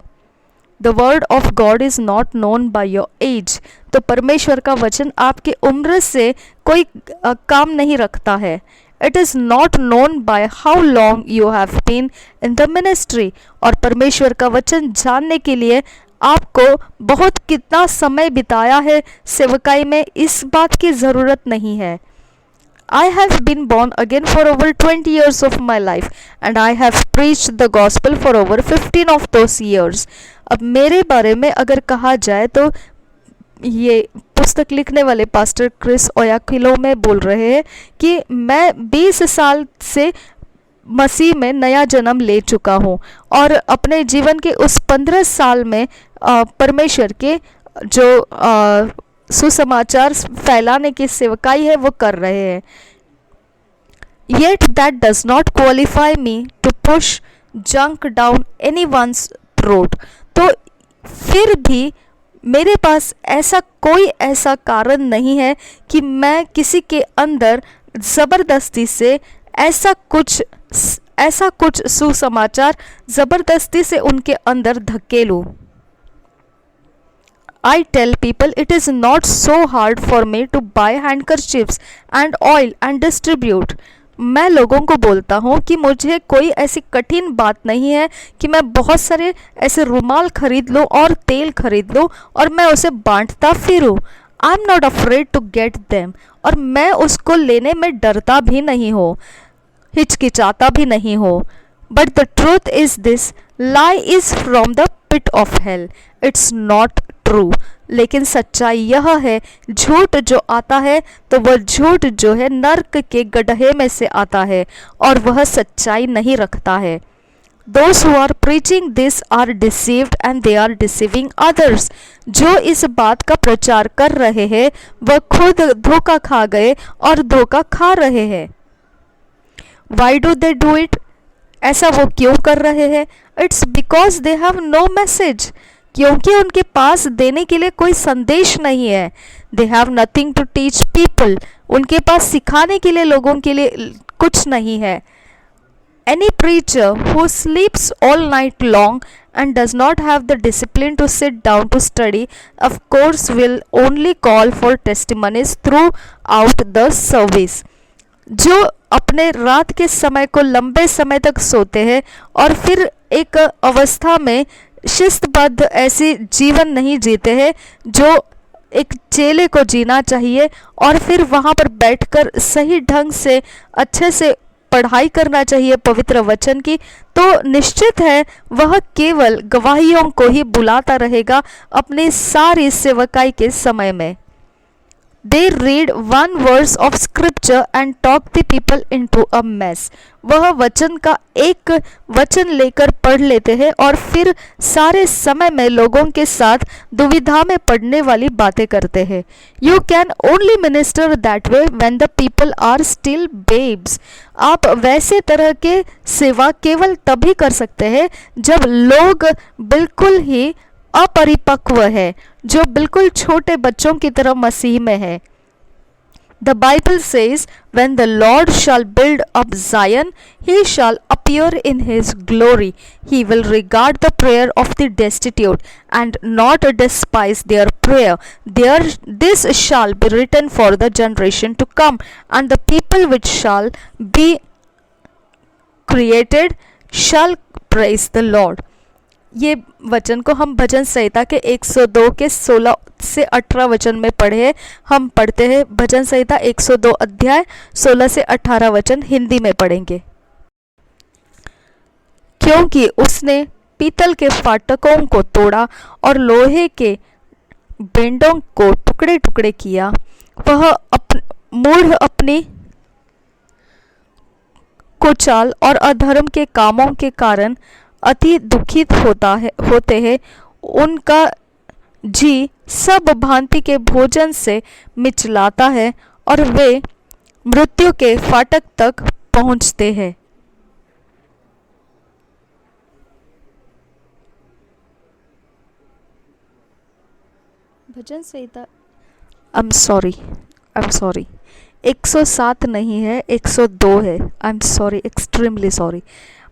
The word of God is not known by your age. तो परमेश्वर का वचन आपकी उम्र से कोई काम नहीं रखता है। It is not known by how long you have been in the ministry. और परमेश्वर का वचन जानने के लिए आपको बहुत कितना समय बिताया है सेवकाई में, इस बात की ज़रूरत नहीं है। I have been born again for over 20 years of my life and I have preached the gospel for over 15 of those years. अब मेरे बारे में अगर कहा जाए तो ये पुस्तक लिखने वाले पास्टर क्रिस ओयाखिलो में बोल रहे हैं कि मैं 20 साल से मसीह में नया जन्म ले चुका हूँ और अपने जीवन के उस 15 साल में परमेश्वर के जो सुसमाचार फैलाने की सेवकाई है वो कर रहे हैं। Yet that does not qualify me to push junk down anyone's throat. तो फिर भी मेरे पास कोई ऐसा कारण नहीं है कि मैं किसी के अंदर ज़बरदस्ती से ऐसा कुछ सुसमाचार ज़बरदस्ती से उनके अंदर धकेलूं। I tell people it is not so hard for me to buy handkerchiefs and oil and distribute. मैं लोगों को बोलता हूँ कि मुझे कोई ऐसी कठिन बात नहीं है कि मैं बहुत सारे ऐसे रुमाल खरीद लूँ और तेल खरीद लूँ और मैं उसे बांटता फिरूँ। I am not afraid to get them, और मैं उसको लेने में डरता भी नहीं हो, हिचकिचाता भी नहीं हो। But the truth is this, lie is from the pit of hell, it's not true. लेकिन सच्चाई यह है, झूठ जो आता है तो वह झूठ जो है नर्क के गड्ढे में से आता है और वह सच्चाई नहीं रखता है। Those who are preaching this are deceived and they are deceiving others. जो इस बात का प्रचार कर रहे हैं वह खुद धोखा खा गए और धोखा खा रहे हैं। Why do they do it? ऐसा वो क्यों कर रहे हैं? It's because they have no message. क्योंकि उनके पास देने के लिए कोई संदेश नहीं है। They have nothing to teach people. उनके पास सिखाने के लिए लोगों के लिए कुछ नहीं है। Any preacher who sleeps all night long and does not have the discipline to sit down to study, of course, will only call for testimonies throughout the service. जो अपने रात के समय को लंबे समय तक सोते हैं और फिर एक अवस्था में शिस्तबद्ध ऐसी जीवन नहीं जीते हैं जो एक चेले को जीना चाहिए, और फिर वहाँ पर बैठकर सही ढंग से अच्छे से पढ़ाई करना चाहिए पवित्र वचन की, तो निश्चित है वह केवल गवाहियों को ही बुलाता रहेगा अपनी सारी सेवकाई के समय में। They read one verse of scripture and talk the people into a mess. वह वचन का एक वचन लेकर पढ़ लेते हैं और फिर सारे समय में लोगों के साथ दुविधा में पड़ने वाली बातें करते हैं. You can only minister that way when the people are still babes. आप वैसे तरह के सेवा केवल तभी कर सकते हैं जब लोग बिल्कुल ही अपरिपक्व है, जो बिल्कुल छोटे बच्चों की तरह मसीह में है. The Bible says, when the Lord shall build up Zion, he shall appear in his glory. He will regard the prayer of the destitute and not despise their prayer. This shall be written for the generation to come, and the people which shall be created shall praise the Lord. ये वचन को हम भजन संहिता के 102 के 16 से 18 वचन में पढ़े. हम पढ़ते हैं भजन संहिता 102 अध्याय 16 से 18 वचन हिंदी में पढ़ेंगे. क्योंकि उसने पीतल के फाटकों को तोड़ा और लोहे के बेंडों को टुकड़े टुकड़े किया. वह मूढ़ अपनी कुचाल और अधर्म के कामों के कारण अति दुखित होते हैं. उनका जी सब भांति के भोजन से मिचलाता है और वे मृत्यु के फाटक तक पहुंचते हैं. भजन संहिता आई एम सॉरी 107 नहीं है, 102 है. I am sorry, extremely sorry.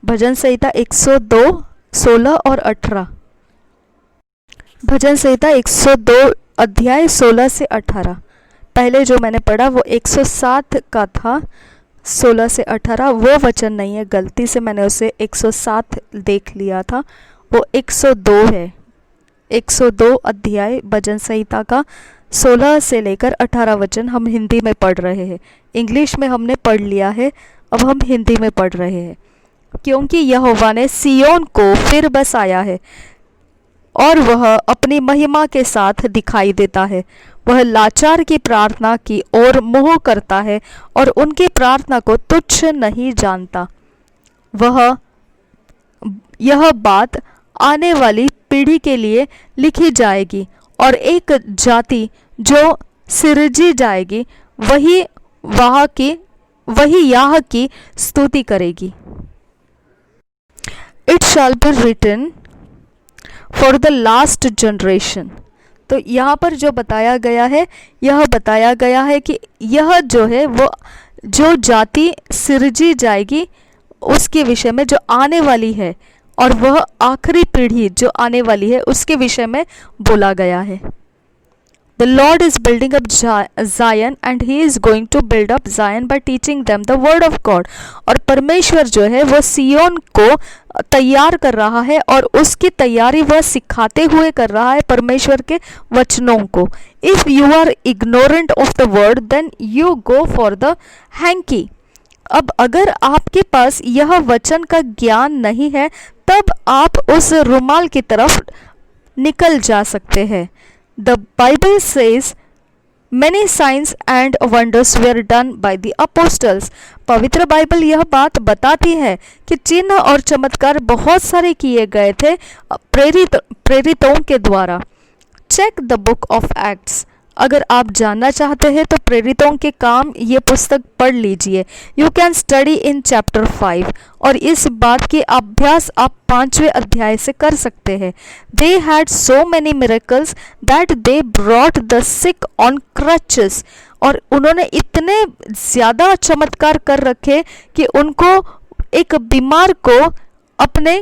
भजन संहिता 102 16 और 18. भजन संहिता 102 अध्याय 16 से 18. पहले जो मैंने पढ़ा वो 107 का था, 16 से 18 वो वचन नहीं है, गलती से मैंने उसे 107 देख लिया था. वो 102 है. 102 अध्याय भजन संहिता का 16 से लेकर 18 वचन हम हिंदी में पढ़ रहे हैं. इंग्लिश में हमने पढ़ लिया है, अब हम हिंदी में पढ़ रहे हैं. क्योंकि यहोवा ने सियोन को फिर बसाया है और वह अपनी महिमा के साथ दिखाई देता है. वह लाचार की प्रार्थना की ओर मोह करता है और उनकी प्रार्थना को तुच्छ नहीं जानता. यह बात आने वाली पीढ़ी के लिए लिखी जाएगी और एक जाति जो सिरजी जाएगी वही याह की स्तुति करेगी. It shall be written for the last generation. तो यहाँ पर जो बताया गया है, यह बताया गया है कि यह जो है वो जो जाति सिरजी जाएगी उसके विषय में जो आने वाली है, और वह आखिरी पीढ़ी जो आने वाली है उसके विषय में बोला गया है. The Lord is building up Zion and he is going to build up Zion by teaching them the word of God. और परमेश्वर जो है वो सियोन को तैयार कर रहा है और उसकी तैयारी वह सिखाते हुए कर रहा है परमेश्वर के वचनों को. If you are ignorant of the word then you go for the hanky. अब अगर आपके पास यह वचन का ज्ञान नहीं है तब आप उस रुमाल की तरफ निकल जा सकते हैं. The Bible says many signs and wonders were done by the apostles. पवित्र बाइबल यह बात बताती है कि चिन्ह और चमत्कार बहुत सारे किए गए थे प्रेरितों के द्वारा. Check the book of Acts. अगर आप जानना चाहते हैं तो प्रेरितों के काम ये पुस्तक पढ़ लीजिए. You can study in chapter 5 और इस बात की अभ्यास आप 5वें अध्याय से कर सकते हैं. They had so many miracles that they brought the sick on crutches. और उन्होंने इतने ज़्यादा चमत्कार कर रखे कि उनको एक बीमार को अपने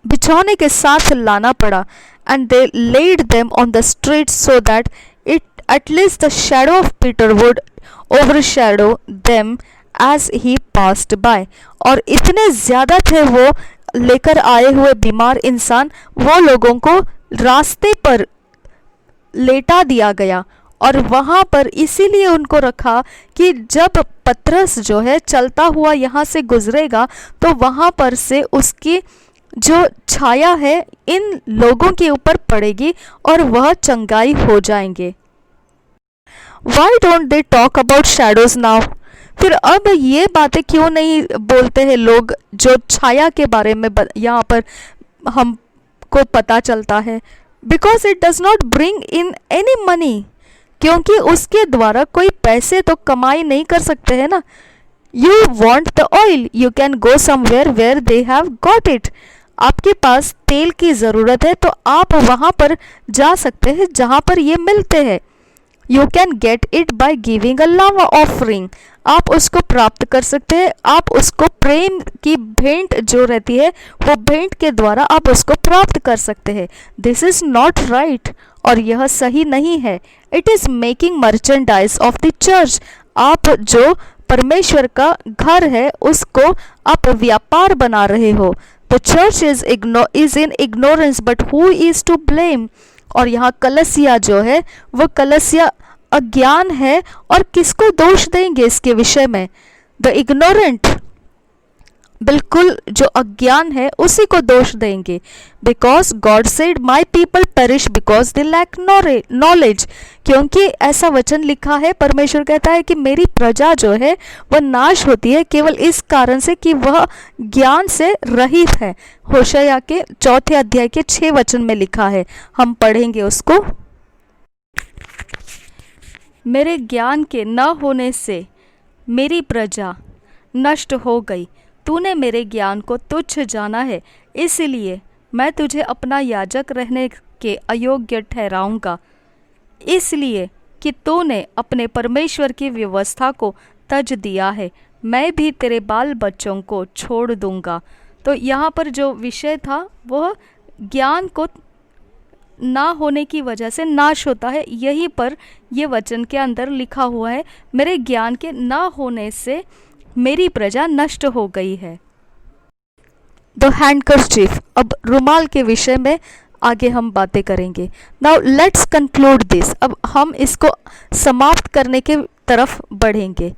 बिछौने के साथ लाना पड़ा. And they laid them on the streets so that at least the shadow of Peter would overshadow them as he passed by. और इतने ज़्यादा थे वो लेकर आए हुए बीमार इंसान, वो लोगों को रास्ते पर लेटा दिया गया और वहाँ पर इसीलिए उनको रखा कि जब पतरस जो है चलता हुआ यहाँ से गुजरेगा तो वहाँ पर से उसकी जो छाया है इन लोगों के ऊपर पड़ेगी और वह चंगाई हो जाएंगे. Why don't they talk about shadows now? फिर अब ये बातें क्यों नहीं बोलते हैं लोग जो छाया के बारे में यहाँ पर हमको पता चलता है? Because it does not bring in any money, क्योंकि उसके द्वारा कोई पैसे तो कमाई नहीं कर सकते हैं ना। You want the oil, you can go somewhere where they have got it. आपके पास तेल की ज़रूरत है तो आप वहाँ पर जा सकते हैं जहाँ पर ये मिलते हैं। You can get it by giving a love offering, आप उसको प्राप्त कर सकते हैं, आप उसको प्रेम की भेंट जो रहती है वो भेंट के द्वारा आप उसको प्राप्त कर सकते हैं। दिस इज़ नॉट राइट, और यह सही नहीं है। It is making merchandise of the church, आप जो परमेश्वर का घर है उसको आप व्यापार बना रहे हो। The church is in ignorance but who is to blame? और यहाँ कलसिया जो है वो कलसिया अज्ञान है, और किसको दोष देंगे इसके विषय में? द इग्नोरेंट, बिल्कुल जो अज्ञान है उसी को दोष देंगे। Because God said my people perish because they lack knowledge, क्योंकि ऐसा वचन लिखा है, परमेश्वर कहता है कि मेरी प्रजा जो है वह नाश होती है केवल इस कारण से कि वह ज्ञान से रहित है। होशया के 4 अध्याय के 6 वचन में लिखा है, हम पढ़ेंगे उसको। मेरे ज्ञान के न होने से मेरी प्रजा नष्ट हो गई, तूने मेरे ज्ञान को तुच्छ जाना है, इसलिए मैं तुझे अपना याजक रहने के अयोग्य ठहराऊंगा, इसलिए कि तूने अपने परमेश्वर की व्यवस्था को तज दिया है, मैं भी तेरे बाल बच्चों को छोड़ दूंगा। तो यहाँ पर जो विषय था वह ज्ञान को ना होने की वजह से नाश होता है, यहीं पर ये वचन के अंदर लिखा हुआ है, मेरे ज्ञान के ना होने से मेरी प्रजा नष्ट हो गई है। द हैंडकरचीफ, अब रुमाल के विषय में आगे हम बातें करेंगे। नाउ लेट्स कंक्लूड दिस, अब हम इसको समाप्त करने के तरफ बढ़ेंगे।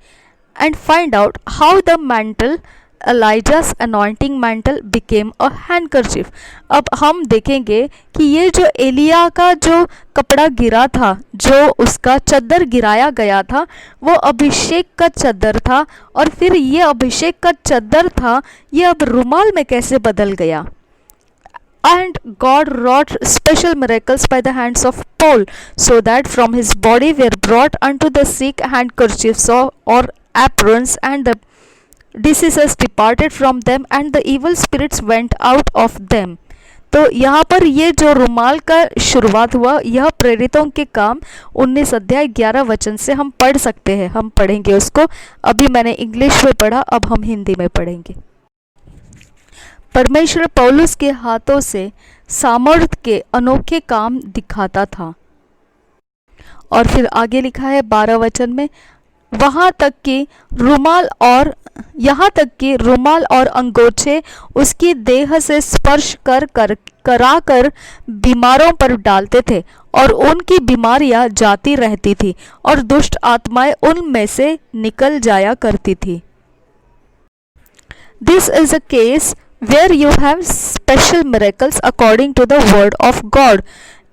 And find out how the mantle Elijah's anointing mantle became a handkerchief. अब हम देखेंगे कि ये जो एलिया का जो कपड़ा गिरा था, जो उसका चद्दर गिराया गया था, वो अभिषेक का चद्दर था, और फिर ये अभिषेक का चद्दर था ये अब रुमाल में कैसे बदल गया। And God wrought special miracles by the hands of Paul, so that from his body were brought unto the sick handkerchiefs or aprons, and the diseases departed from them, and the evil spirits went out of them. तो यहाँ पर ये जो रुमाल का शुरुआत हुआ, यह प्रेरितों के काम 19 अध्याय 11 वचन से हम पढ़ सकते हैं, हम पढ़ेंगे उसको। अभी मैंने इंग्लिश में पढ़ा, अब हम हिंदी में पढ़ेंगे। परमेश्वर पौलुस के हाथों से सामर्थ के अनोखे काम दिखाता था। और फिर आगे लिखा है 12 वचन में, यहाँ तक कि रुमाल और अंगोछे उसकी देह से स्पर्श कराकर बीमारों पर डालते थे, और उनकी बीमारियां जाती रहती थी, और दुष्ट आत्माएं उनमें से निकल जाया करती थी। This is a case where you have special miracles according to the word of God,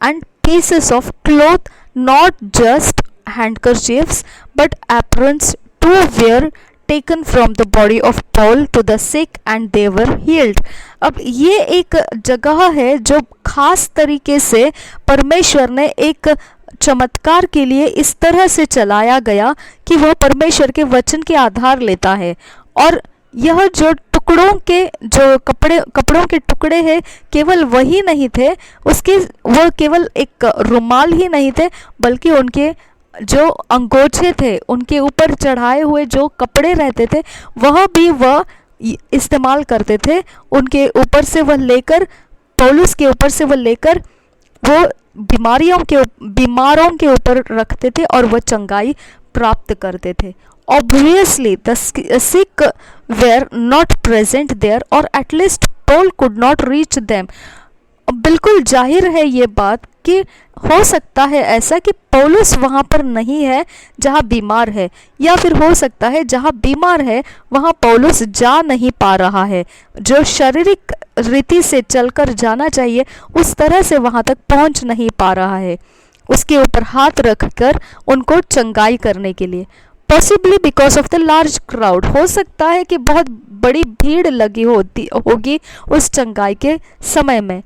and pieces of cloth, not just handkerchiefs but aprons too, were taken from the body of Paul to the sick and they were healed. अब ये एक जगह है जो खास तरीके से परमेश्वर ने एक चमत्कार के लिए इस तरह से चलाया गया कि वह परमेश्वर के वचन के आधार लेता है, और यह जो कपड़ों के टुकड़े हैं केवल वही नहीं थे, उसके वह केवल एक रुमाल ही नहीं थे, बल्कि उनके जो अंगोछे थे, उनके ऊपर चढ़ाए हुए जो कपड़े रहते थे वह भी वह इस्तेमाल करते थे। उनके ऊपर से वह लेकर, पौलुस के ऊपर से वह लेकर वो बीमारों के ऊपर रखते थे और वह चंगाई प्राप्त करते थे। Obviously, the sick were not present there, or at least Paul could not reach them. बिल्कुल जाहिर है ये बात कि हो सकता है ऐसा कि पौलुस वहाँ पर नहीं है जहाँ बीमार है, या फिर हो सकता है जहाँ बीमार है वहाँ पौलुस जा नहीं पा रहा है, जो शारीरिक रीति से चलकर जाना चाहिए उस तरह से वहाँ तक पहुँच नहीं पा रहा है। उसके ऊपर हाथ रखकर उनको चंगाई करने के लिए। Possibly because of the large crowd, हो सकता है कि बहुत बड़ी भीड़ लगी होगी उस चंगाई के समय में।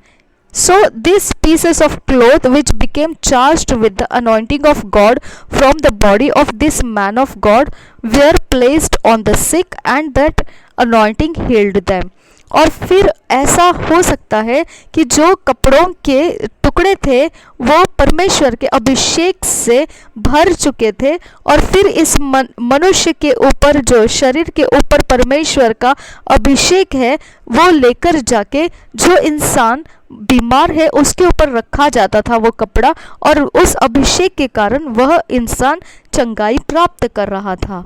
So these pieces of cloth which became charged with the anointing of God from the body of this man of God were placed on the sick and that anointing healed them। और फिर ऐसा हो सकता है कि जो कपड़ों के टुकड़े थे वो परमेश्वर के अभिषेक से भर चुके थे, और फिर इस मनुष्य के ऊपर, जो शरीर के ऊपर परमेश्वर का अभिषेक है, वो लेकर जाके जो इंसान बीमार है उसके ऊपर रखा जाता था वो कपड़ा, और उस अभिषेक के कारण वह इंसान चंगाई प्राप्त कर रहा था।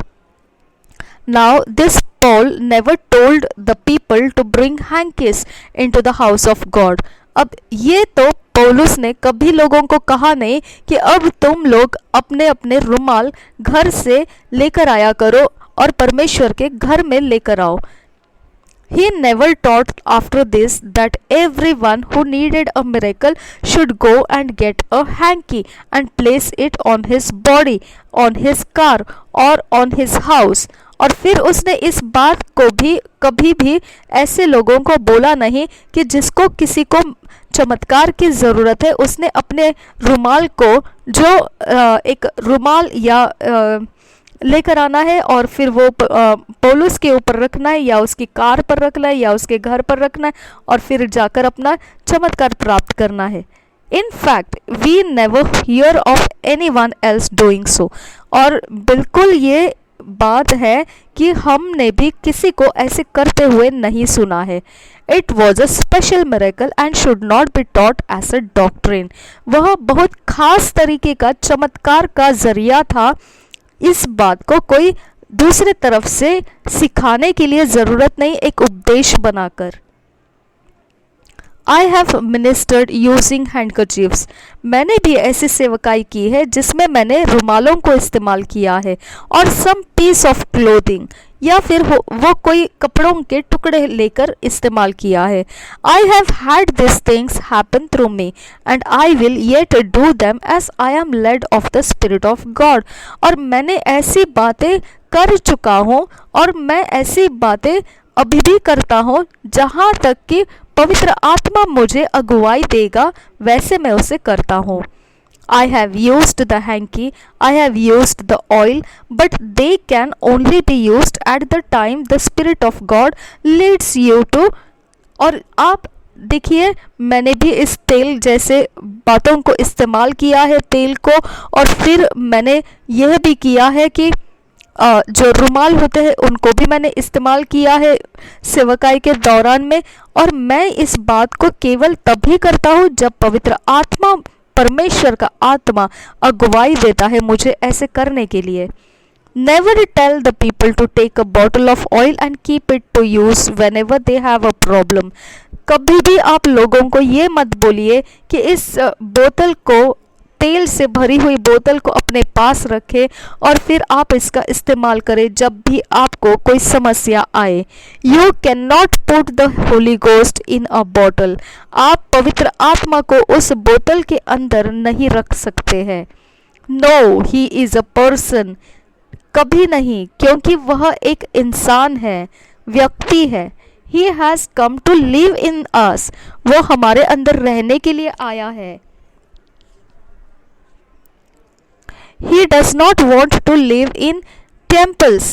Now this Paul never told the people to bring hankies into the house of God। अब ये तो पौलुस ने कभी लोगों को कहा नहीं कि अब तुम लोग अपने अपने रुमाल घर से लेकर आया करो और परमेश्वर के घर में लेकर आओ। He never taught after this that everyone who needed a miracle should go and get a hanky and place it on his body, on his car or on his house। और फिर उसने इस बात को भी कभी भी ऐसे लोगों को बोला नहीं कि जिसको किसी को चमत्कार की ज़रूरत है उसने अपने रुमाल को, जो एक रुमाल या लेकर आना है और फिर वो पौलुस के ऊपर रखना है या उसकी कार पर रखना है या उसके घर पर रखना है और फिर जाकर अपना चमत्कार प्राप्त करना है। In fact we never hear of anyone else doing so. और बिल्कुल ये बात है कि हमने भी किसी को ऐसे करते हुए नहीं सुना है। It was a special miracle and should not be taught as a doctrine. वह बहुत खास तरीके का चमत्कार का जरिया था, इस बात को कोई दूसरे तरफ से सिखाने के लिए ज़रूरत नहीं, एक उपदेश बनाकर। I have ministered using handkerchiefs। मैंने भी ऐसी सेवकाई की है जिसमें मैंने रुमालों को इस्तेमाल किया है, और some piece of clothing, या फिर वो कोई कपड़ों के टुकड़े लेकर इस्तेमाल किया है। I have had these things happen through me and I will yet do them as I am led of the Spirit of God। और मैंने ऐसी बातें कर चुका हूँ और मैं ऐसी बातें अभी भी करता हूँ जहाँ तक कि पवित्र आत्मा मुझे अगुवाई देगा, वैसे मैं उसे करता हूँ। I have used the hanky, I have used the oil, but they can only be used at the time the Spirit of God leads you to। और आप देखिए, मैंने भी इस तेल जैसे बातों को इस्तेमाल किया है, तेल को, और फिर मैंने यह भी किया है कि जो रुमाल होते हैं उनको भी मैंने इस्तेमाल किया है सेवकाई के दौरान में। और मैं इस बात को केवल तभी करता हूँ जब पवित्र आत्मा, परमेश्वर का आत्मा अगुवाई देता है मुझे ऐसे करने के लिए। Never tell the people to take a bottle of oil and keep it to use whenever they have a problem। कभी भी आप लोगों को ये मत बोलिए कि इस बोतल को, तेल से भरी हुई बोतल को अपने पास रखें और फिर आप इसका इस्तेमाल करें जब भी आपको कोई समस्या आए। You can not put the Holi ghost in a bottle. आप पवित्र आत्मा को उस बोतल के अंदर नहीं रख सकते हैं। No, he is a person. कभी नहीं, क्योंकि वह एक इंसान है, व्यक्ति है। He has come to live in us. वो हमारे अंदर रहने के लिए आया है। He does not want to live in temples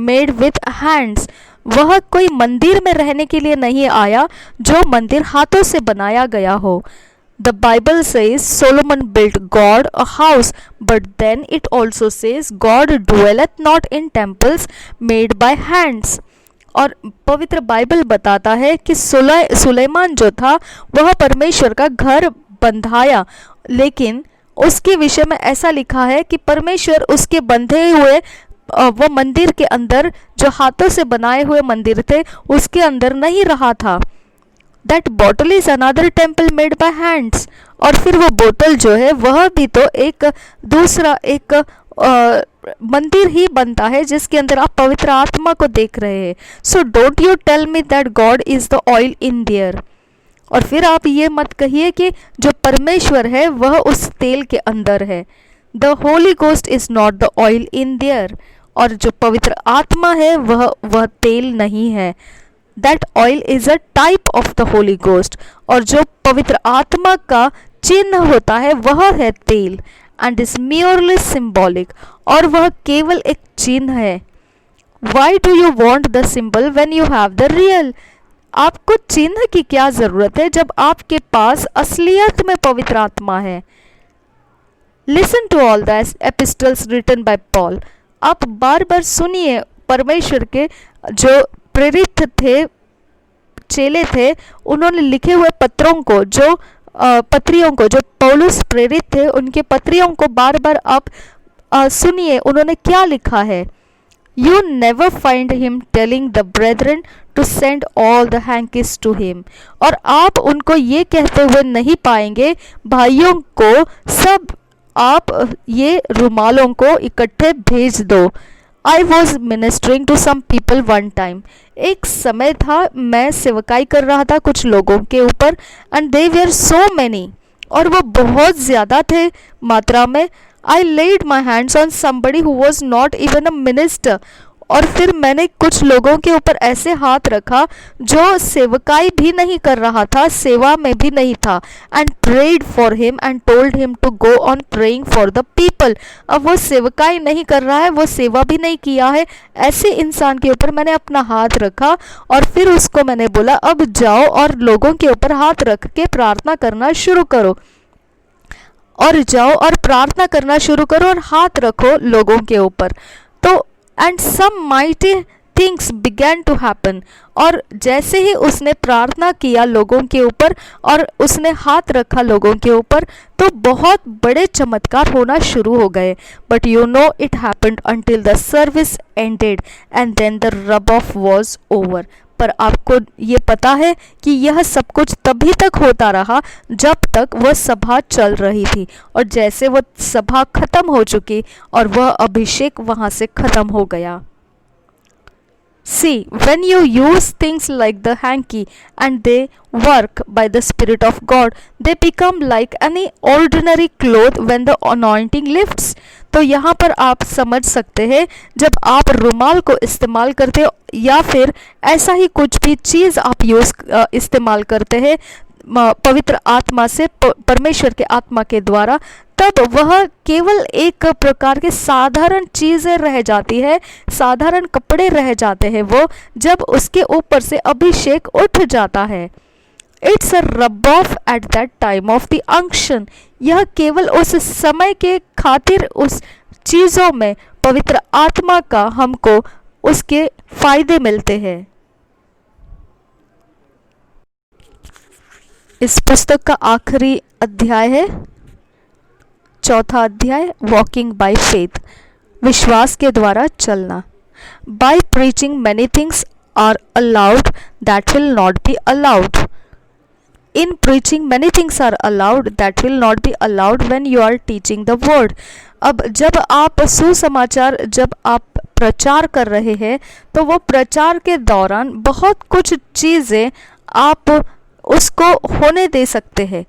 made with hands। वह कोई मंदिर में रहने के लिए नहीं आया जो मंदिर हाथों से बनाया गया हो। The Bible says Solomon built God a house, but then it also says God dwelleth not in temples made by hands। और पवित्र बाइबल बताता है कि सुलेमान जो था वह परमेश्वर का घर बंधाया, लेकिन उसके विषय में ऐसा लिखा है कि परमेश्वर उसके बंधे हुए वो मंदिर के अंदर, जो हाथों से बनाए हुए मंदिर थे, उसके अंदर नहीं रहा था। That bottle is another temple made by hands. और फिर वो बोतल जो है वह भी तो एक दूसरा एक मंदिर ही बनता है जिसके अंदर आप पवित्र आत्मा को देख रहे हैं। So don't you tell me that God is the oil in there. और फिर आप ये मत कहिए कि जो परमेश्वर है वह उस तेल के अंदर है। The Holi ghost is not the oil in there, और जो पवित्र आत्मा है वह तेल नहीं है। That oil is a type of the Holi ghost, और जो पवित्र आत्मा का चिन्ह होता है वह है तेल। एंड इज म्योरली सिंबॉलिक, और वह केवल एक चिन्ह है। Why do you want the symbol when you have the real? आपको चिन्ह की क्या जरूरत है जब आपके पास असलियत में पवित्र आत्मा है। Listen to all the epistles written by Paul. आप बार बार सुनिए परमेश्वर के जो प्रेरित थे, चेले थे, उन्होंने लिखे हुए पत्रों को, जो पत्रियों को, जो पौलुस प्रेरित थे उनके पत्रियों को बार बार आप सुनिए उन्होंने क्या लिखा है। You never find him telling the brethren to send all the hankies to him, और आप उनको ये कहते हुए नहीं पाएंगे भाइयों को सब आप ये रुमालों को इकट्ठे भेज दो। I was ministering to some people one time, एक समय था मैं सेवकाई कर रहा था कुछ लोगों के ऊपर, and they were so many, और वो बहुत ज़्यादा थे मात्रा में। I laid my hands on somebody who was not even a minister, और फिर मैंने कुछ लोगों के ऊपर ऐसे हाथ रखा जो सेवकाई भी नहीं कर रहा था, सेवा में भी नहीं था। And prayed for him and told him to go on praying for the people। अब वो सेवकाई नहीं कर रहा है, वो सेवा भी नहीं किया है, ऐसे इंसान के ऊपर मैंने अपना हाथ रखा और फिर उसको मैंने बोला अब जाओ और लोगों के ऊपर हाथ रख के प्रार्थना करना शुरू करो, और जाओ और प्रार्थना करना शुरू करो और हाथ रखो लोगों के ऊपर। तो and some mighty things began to happen, और जैसे ही उसने प्रार्थना किया लोगों के ऊपर और उसने हाथ रखा लोगों के ऊपर तो बहुत बड़े चमत्कार होना शुरू हो गए। But you know it happened until the service ended and then the rub off was over. पर आपको ये पता है कि यह सब कुछ तभी तक होता रहा जब तक वह सभा चल रही थी, और जैसे वह सभा खत्म हो चुकी और वह अभिषेक वहां से खत्म हो गया। See, when you use things like the hanky and they work by the Spirit of God, they become like any ordinary cloth when the anointing lifts। तो यहाँ पर आप समझ सकते हैं जब आप रुमाल को इस्तेमाल करते हो या फिर ऐसा ही कुछ भी चीज़ आप इस्तेमाल करते हैं पवित्र आत्मा से, परमेश्वर के आत्मा के द्वारा, तब वह केवल एक प्रकार के साधारण चीज़ें रह जाती है, साधारण कपड़े रह जाते हैं वो, जब उसके ऊपर से अभिषेक उठ जाता है। It's a rub off at that time of the unction. यह केवल उस समय के खातिर उस चीज़ों में पवित्र आत्मा का हमको उसके फायदे मिलते हैं। इस पुस्तक का आखिरी अध्याय है, चौथा अध्याय, वॉकिंग बाय फेथ, विश्वास के द्वारा चलना। By preaching many things are allowed that will not be allowed. In preaching many things are allowed that will not be allowed when you are teaching the word. अब जब आप सुसमाचार, जब आप प्रचार कर रहे हैं तो वो प्रचार के दौरान बहुत कुछ चीज़ें आप उसको होने दे सकते हैं,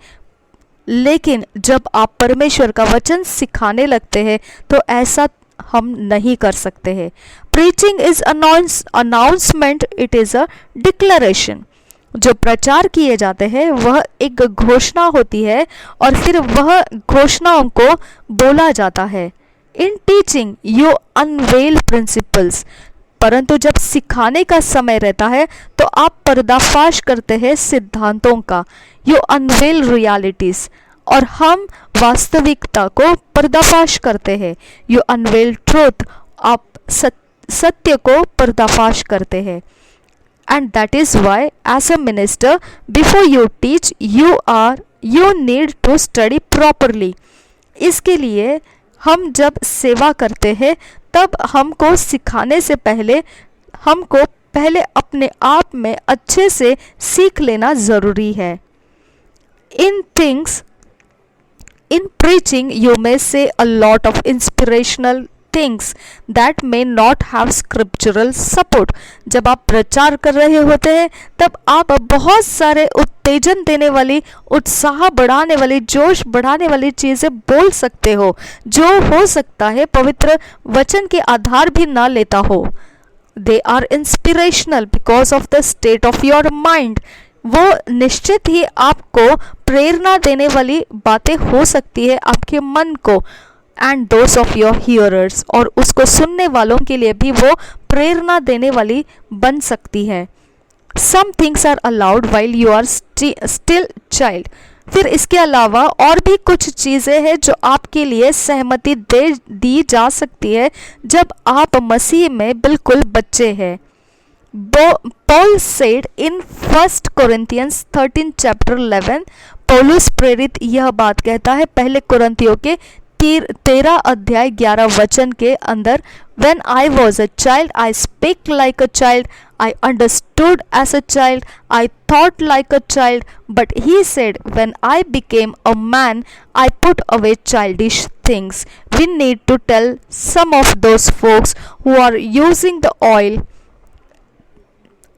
लेकिन जब आप परमेश्वर का वचन सिखाने लगते हैं तो ऐसा हम नहीं कर सकते हैं। Preaching is announcement, it is a declaration. जो प्रचार किए जाते हैं वह एक घोषणा होती है और फिर वह घोषणाओं को बोला जाता है। In teaching you unveil principles, परंतु जब सिखाने का समय रहता है तो आप पर्दाफाश करते हैं सिद्धांतों का। यू अनवेल रियलिटीज, और हम वास्तविकता को पर्दाफाश करते हैं। यू अनवेल ट्रूथ, आप सत्य को पर्दाफाश करते हैं। And that is why as a minister before you teach you need to study properly. इसके लिए हम जब सेवा करते हैं तब हमको सिखाने से पहले हमको पहले अपने आप में अच्छे से सीख लेना ज़रूरी है। इन preaching you may say a lot of inspirational things that may not have scriptural support. जब आप प्रचार कर रहे होते हैं तब आप बहुत सारे उत्तेजन देने वाली, उत्साह बढ़ाने वाली, जोश बढ़ाने वाली चीज़ें बोल सकते हो जो हो सकता है पवित्र वचन के आधार भी ना लेता हो. They are inspirational because of the state of your mind. वो निश्चित ही आपको प्रेरणा देने वाली बातें हो सकती है आपके मन को, and those of your hearers, और उसको सुनने वालों के लिए भी वो प्रेरणा देने वाली बन सकती है. Some things are allowed while you are still child. फिर इसके अलावा और भी कुछ चीज़ें हैं जो आपके लिए सहमति दी जा सकती है जब आप मसीह में बिल्कुल बच्चे हैं. Paul said in 1 Corinthians 13 chapter 11, पौलुस प्रेरित यह बात कहता है पहले कुरिन्थियों के 13 अध्याय 11 वचन के अंदर, When I was a child, I spake like a child, I understood as a child, I thought like a child, but he said, when I became a man, I put away childish things. We need to tell some of those folks who are using the oil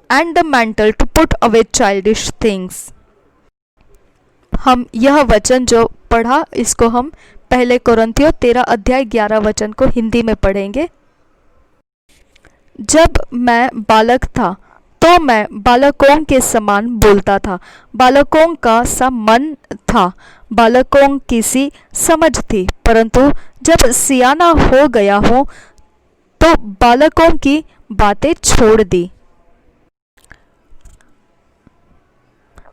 and the mantle to put away childish things. हम यह वचन जो पढ़ा इसको हम पहले कुरिन्थियों 13 अध्याय 11 वचन को हिंदी में पढ़ेंगे. जब मैं बालक था तो मैं बालकों के समान बोलता था, बालकों का सा मन था, बालकों की सी समझ थी, परंतु जब सियाना हो गया हूँ तो बालकों की बातें छोड़ दी.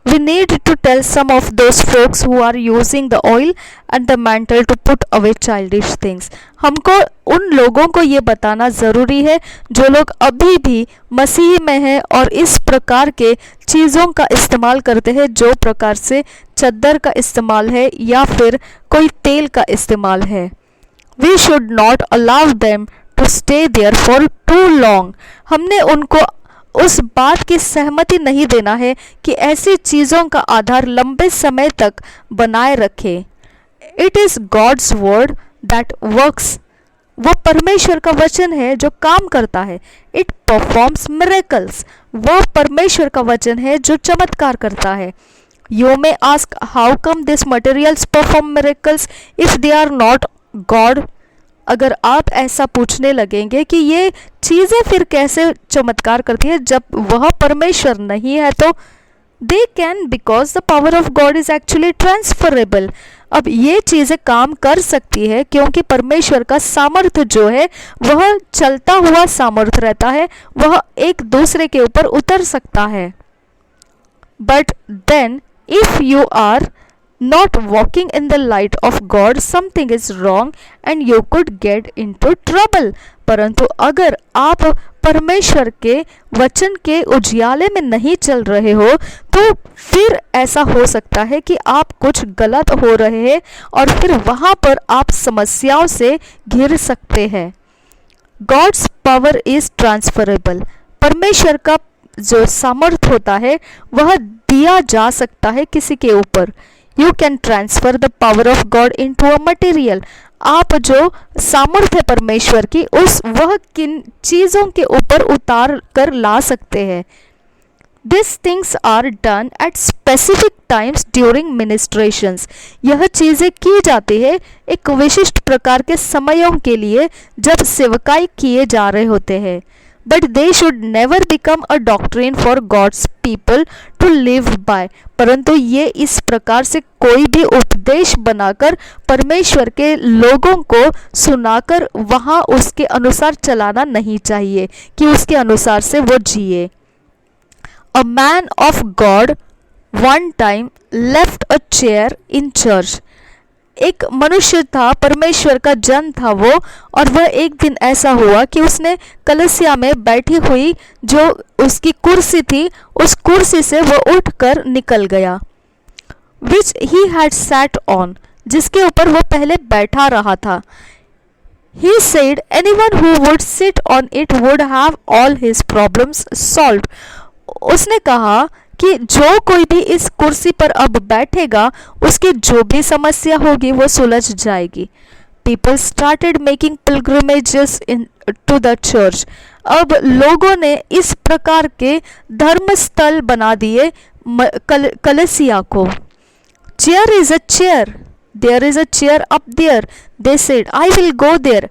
We need to tell some of those folks who are using the oil and the mantle to put away childish things. हमको उन लोगों को ये बताना ज़रूरी है जो लोग अभी भी मसीह में हैं और इस प्रकार के चीज़ों का इस्तेमाल करते हैं जो प्रकार से चद्दर का इस्तेमाल है या फिर कोई तेल का इस्तेमाल है. We should not allow them to stay there for too long. हमने उनको उस बात की सहमति नहीं देना है कि ऐसी चीज़ों का आधार लंबे समय तक बनाए रखे. It is God's word that works. वो परमेश्वर का वचन है जो काम करता है. It performs miracles. वह परमेश्वर का वचन है जो चमत्कार करता है. You may ask how come this materials perform miracles if they are not God. अगर आप ऐसा पूछने लगेंगे कि ये चीज़ें फिर कैसे चमत्कार करती है जब वह परमेश्वर नहीं है, तो they can because the power of God is actually transferable. अब ये चीज़ें काम कर सकती है क्योंकि परमेश्वर का सामर्थ्य जो है वह चलता हुआ सामर्थ्य रहता है, वह एक दूसरे के ऊपर उतर सकता है. But then if you are not walking in the light of God, something is wrong and you could get into trouble. परंतु अगर आप परमेश्वर के वचन के उजियाले में नहीं चल रहे हो तो फिर ऐसा हो सकता है कि आप कुछ गलत हो रहे हैं और फिर वहाँ पर आप समस्याओं से घिर सकते हैं. God's power is transferable. परमेश्वर का जो सामर्थ्य होता है वह दिया जा सकता है किसी के ऊपर. You can transfer the power of God into a material. आप जो सामर्थ्य परमेश्वर की वह किन चीज़ों के ऊपर उतार कर ला सकते हैं. These things are done at specific times during ministrations. यह चीज़ें की जाती है एक विशिष्ट प्रकार के समयों के लिए जब सेवकाई किए जा रहे होते हैं. But they should never become a doctrine for God's people to live by. परंतु ये इस प्रकार से कोई भी उपदेश बनाकर परमेश्वर के लोगों को सुनाकर वहाँ उसके अनुसार चलाना नहीं चाहिए कि उसके अनुसार से वो जिए. A man of God one time left a chair in church. एक मनुष्य था, परमेश्वर का जन था वो, और वह एक दिन ऐसा हुआ कि उसने कलीसिया में बैठी हुई जो उसकी कुर्सी थी उस कुर्सी से वह उठकर निकल गया. Which he had sat on, जिसके ऊपर वो पहले बैठा रहा था. He said anyone who would sit on it would have all his problems solved. उसने कहा कि जो कोई भी इस कुर्सी पर अब बैठेगा उसकी जो भी समस्या होगी वो सुलझ जाएगी. People started making pilgrimages to the church. अब लोगों ने इस प्रकार के धर्म स्थल बना दिए कलसिया को. Chair is a chair. There is a chair up there. They said, I will go there.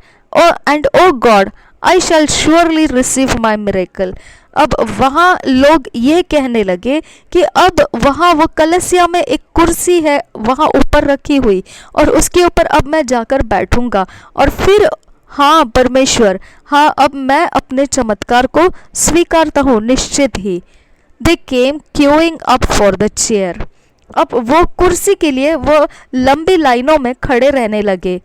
And oh God, I shall surely receive my miracle. अब वहाँ लोग ये कहने लगे कि अब वहाँ वो कलसिया में एक कुर्सी है वहाँ ऊपर रखी हुई और उसके ऊपर अब मैं जाकर बैठूंगा और फिर हाँ परमेश्वर, हाँ अब मैं अपने चमत्कार को स्वीकारता हूँ निश्चित ही. They came queuing up for the chair. अब वो कुर्सी के लिए वो लंबी लाइनों में खड़े रहने लगे.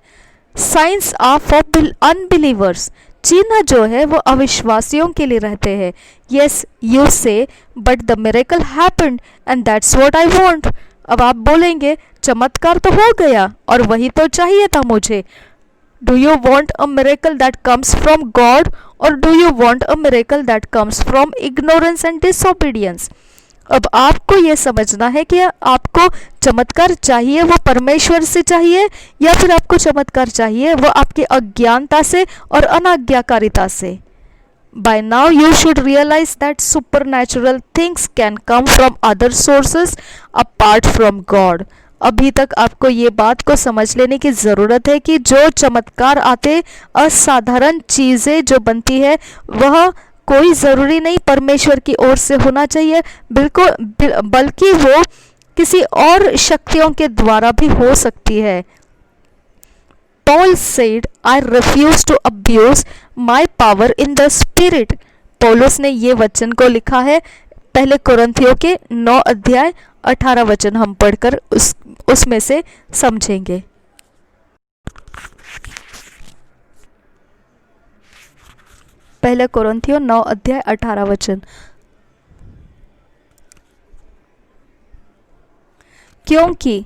Signs are for unbelievers. चिन्ह जो है वो अविश्वासियों के लिए रहते हैं. Yes, you say, but the miracle happened and that's what I want. अब आप बोलेंगे चमत्कार तो हो गया और वही तो चाहिए था मुझे. Do you want a miracle that comes from God or do you want a miracle that comes from ignorance and disobedience? अब आपको ये समझना है कि आपको चमत्कार चाहिए वो परमेश्वर से चाहिए या फिर आपको चमत्कार चाहिए वो आपकी अज्ञानता से और अनाज्ञाकारिता से. By now you should realize that supernatural things can come from other sources apart from God. अभी तक आपको ये बात को समझ लेने की ज़रूरत है कि जो चमत्कार आते असाधारण चीज़ें जो बनती है वह कोई ज़रूरी नहीं परमेश्वर की ओर से होना चाहिए बल्कि वो किसी और शक्तियों के द्वारा भी हो सकती है. Paul said, I refuse to abuse my power in the spirit. पौलुस ने ये वचन को लिखा है पहले कुरिन्थियों के 9 अध्याय 18 वचन हम पढ़कर उसमें से समझेंगे. पहले कुरिन्थियों 9 अध्याय 18 वचन. क्योंकि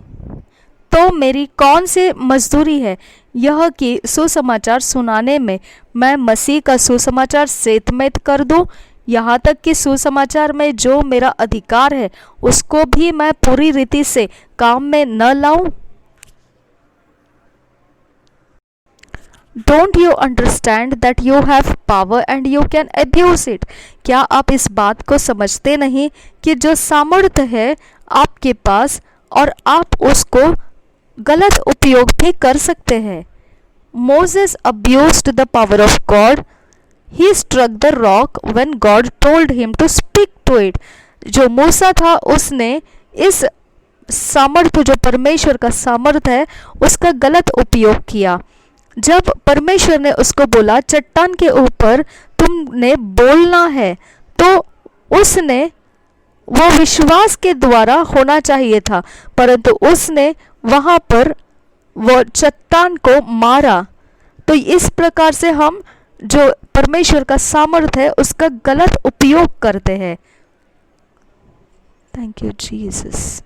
तो मेरी कौन सी मजदूरी है यह कि सुसमाचार सुनाने में मैं मसीह का सुसमाचार सेतमेत कर दूं, यहाँ तक कि सुसमाचार में जो मेरा अधिकार है उसको भी मैं पूरी रीति से काम में न लाऊं. Don't you understand that you have power and you can abuse it? क्या आप इस बात को समझते नहीं कि जो सामर्थ्य है आपके पास और आप उसको गलत उपयोग भी कर सकते हैं. Moses abused the power of God. He struck the rock when God told him to speak to it. जो मूसा था उसने इस सामर्थ्य जो परमेश्वर का सामर्थ्य है उसका गलत उपयोग किया. जब परमेश्वर ने उसको बोला चट्टान के ऊपर तुमने बोलना है तो उसने वो विश्वास के द्वारा होना चाहिए था परंतु उसने वहाँ पर वो चट्टान को मारा. तो इस प्रकार से हम जो परमेश्वर का सामर्थ्य है उसका गलत उपयोग करते हैं. Thank you Jesus.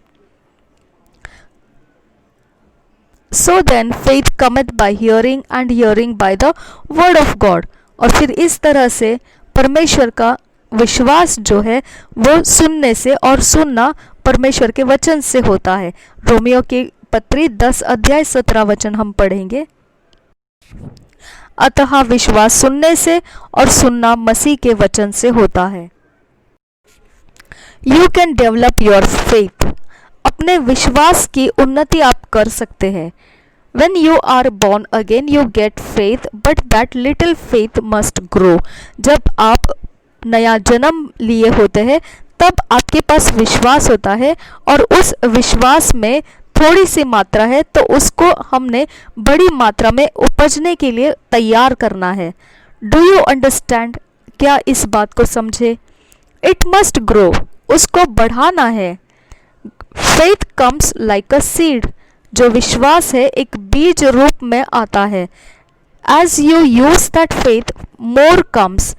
So then faith cometh by hearing and hearing by the word of God. और फिर इस तरह से परमेश्वर का विश्वास जो है वो सुनने से और सुनना परमेश्वर के वचन से होता है. रोमियो की पत्री 10 अध्याय 17 वचन हम पढ़ेंगे. अतः विश्वास सुनने से और सुनना मसीह के वचन से होता है. You can develop your faith. अपने विश्वास की उन्नति आप कर सकते हैं. When you are born again, you get faith, but that little faith must grow. जब आप नया जन्म लिए होते हैं तब आपके पास विश्वास होता है और उस विश्वास में थोड़ी सी मात्रा है तो उसको हमने बड़ी मात्रा में उपजने के लिए तैयार करना है. Do you understand? क्या इस बात को समझे? It must grow. उसको बढ़ाना है. Faith comes like a seed. जो विश्वास है एक बीज रूप में आता है. As you use that faith more comes.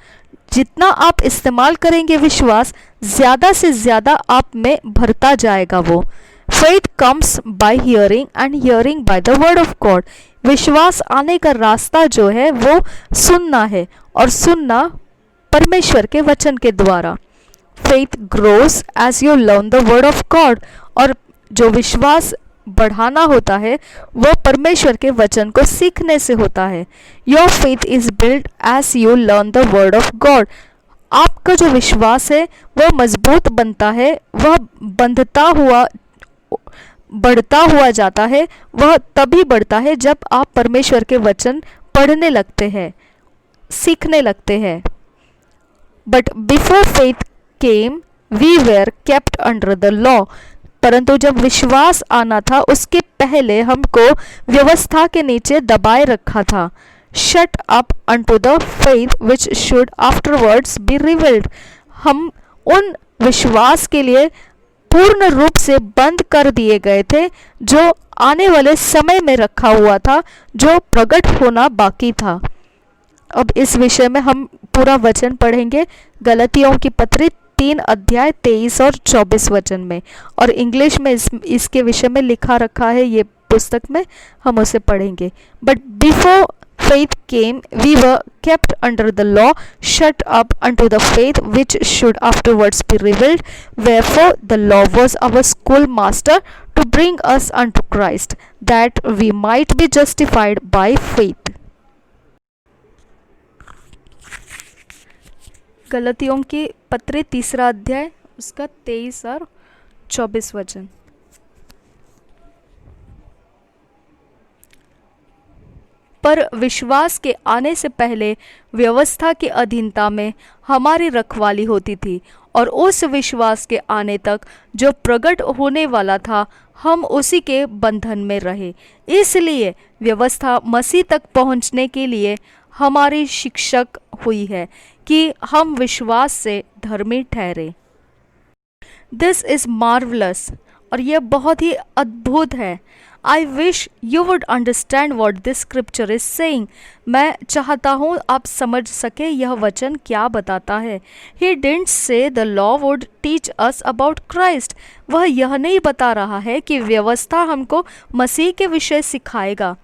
जितना आप इस्तेमाल करेंगे विश्वास ज़्यादा से ज़्यादा आप में भरता जाएगा वो. Faith comes by hearing and hearing by the word of God. विश्वास आने का रास्ता जो है वो सुनना है और सुनना परमेश्वर के वचन के द्वारा. Faith grows as you learn the word of God. और जो विश्वास बढ़ाना होता है वो परमेश्वर के वचन को सीखने से होता है। Your faith is build as you learn the word of God. आपका जो विश्वास है वह मजबूत बनता है, वह बंधता हुआ बढ़ता हुआ जाता है, वह तभी बढ़ता है जब आप परमेश्वर के वचन पढ़ने लगते हैं, सीखने लगते हैं। But before faith came we were kept under the law. परंतु जब विश्वास आना था उसके पहले हमको व्यवस्था के नीचे दबाए रखा था। Shut up unto the faith which should afterwards be revealed. हम उन विश्वास के लिए पूर्ण रूप से बंद कर दिए गए थे जो आने वाले समय में रखा हुआ था, जो प्रकट होना बाकी था। अब इस विषय में हम पूरा वचन पढ़ेंगे गलतियों की पत्री 3 अध्याय 23 और 24 वचन में, और इंग्लिश में इसके विषय में लिखा रखा है ये पुस्तक में, हम उसे पढ़ेंगे। But before faith came we were kept under the law, shut up unto the faith which should afterwards be revealed, wherefore the law was our schoolmaster to bring us unto Christ, that we might be justified by faith. गलतियों की पत्री 3 अध्याय उसका 23 और 24 वचन। पर विश्वास के आने से पहले व्यवस्था की अधीनता में हमारी रखवाली होती थी, और उस विश्वास के आने तक जो प्रकट होने वाला था हम उसी के बंधन में रहे। इसलिए व्यवस्था मसीह तक पहुंचने के लिए हमारी शिक्षक हुई है कि हम विश्वास से धर्मी ठहरे। दिस इज मार्वलस, और यह बहुत ही अद्भुत है। I wish you would understand what this scripture is saying. मैं चाहता हूँ आप समझ सके यह वचन क्या बताता है। He didn't say the law would teach us about Christ. वह यह नहीं बता रहा है कि व्यवस्था हमको मसीह के विषय सिखाएगा।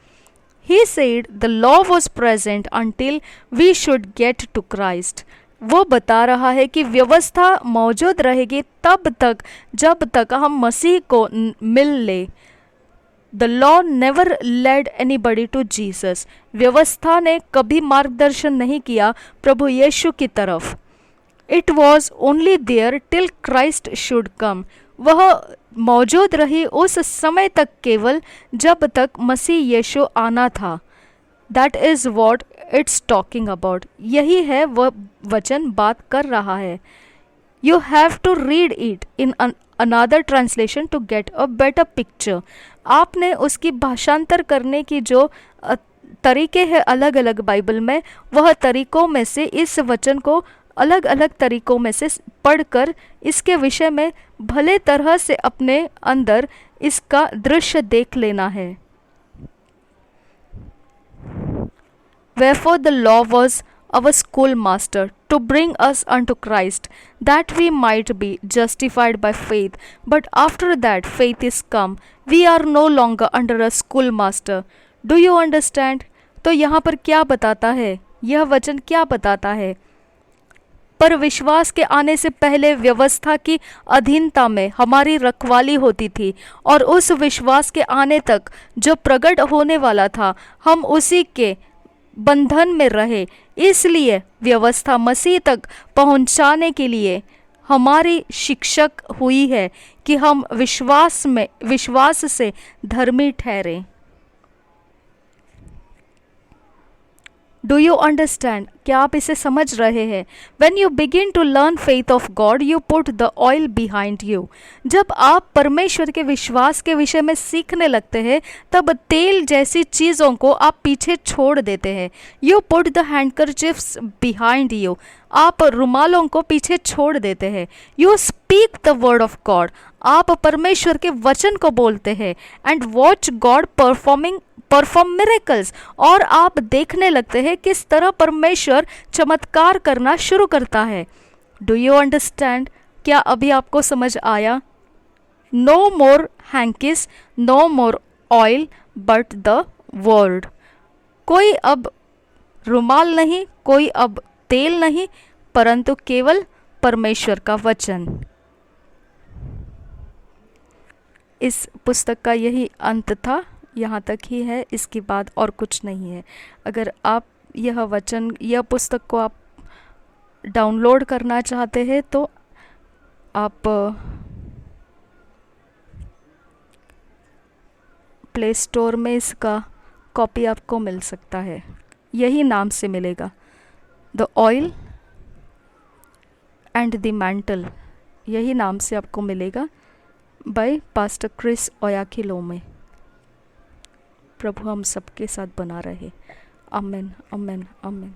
He said the law was present until we should get to Christ. वो बता रहा है कि व्यवस्था मौजूद रहेगी तब तक जब तक हम मसीह को मिल ले। The law never led anybody to Jesus. व्यवस्था ने कभी मार्गदर्शन नहीं किया प्रभु यीशु की तरफ। It was only there till Christ should come. वह मौजूद रही उस समय तक केवल जब तक मसीह यीशु आना था। That is what it's talking about. यही है वह वचन बात कर रहा है। You have to read it in another translation to get a better picture. आपने उसकी भाषांतर करने की जो तरीके हैं अलग अलग बाइबल में, वह तरीकों में से इस वचन को अलग अलग तरीकों में से पढ़कर इसके विषय में भले तरह से अपने अंदर इसका दृश्य देख लेना है। Wherefore the law was our schoolmaster to bring us unto Christ, that we might be justified by faith. But after that faith is come, we are no longer under a schoolmaster. Do you understand? तो यहाँ पर क्या बताता है, यह वचन क्या बताता है? पर विश्वास के आने से पहले व्यवस्था की अधीनता में हमारी रखवाली होती थी, और उस विश्वास के आने तक जो प्रकट होने वाला था हम उसी के बंधन में रहे। इसलिए व्यवस्था मसीह तक पहुंचाने के लिए हमारी शिक्षक हुई है कि हम विश्वास से धर्मी ठहरें। Do you understand? क्या आप इसे समझ रहे हैं? When you begin to learn faith of God, you put the oil behind you. जब आप परमेश्वर के विश्वास के विषय में सीखने लगते हैं तब तेल जैसी चीज़ों को आप पीछे छोड़ देते हैं। You put the handkerchiefs behind you. आप रुमालों को पीछे छोड़ देते हैं। You speak the word of God. आप परमेश्वर के वचन को बोलते हैं। And watch God perform miracles, और आप देखने लगते हैं किस तरह परमेश्वर चमत्कार करना शुरू करता है। Do you understand? क्या अभी आपको समझ आया? No more hankies, no more oil but the word. कोई अब रुमाल नहीं, कोई अब तेल नहीं, परंतु केवल परमेश्वर का वचन। इस पुस्तक का यही अंत था, यहाँ तक ही है, इसके बाद और कुछ नहीं है। अगर आप यह पुस्तक को आप डाउनलोड करना चाहते हैं तो आप प्ले स्टोर में इसका कॉपी आपको मिल सकता है, यही नाम से मिलेगा, the oil and the mantle, यही नाम से आपको मिलेगा, बाय पास्टर क्रिस ओयाखिलोमे। प्रभु हम सबके साथ बना रहे। आमेन, आमेन, आमेन।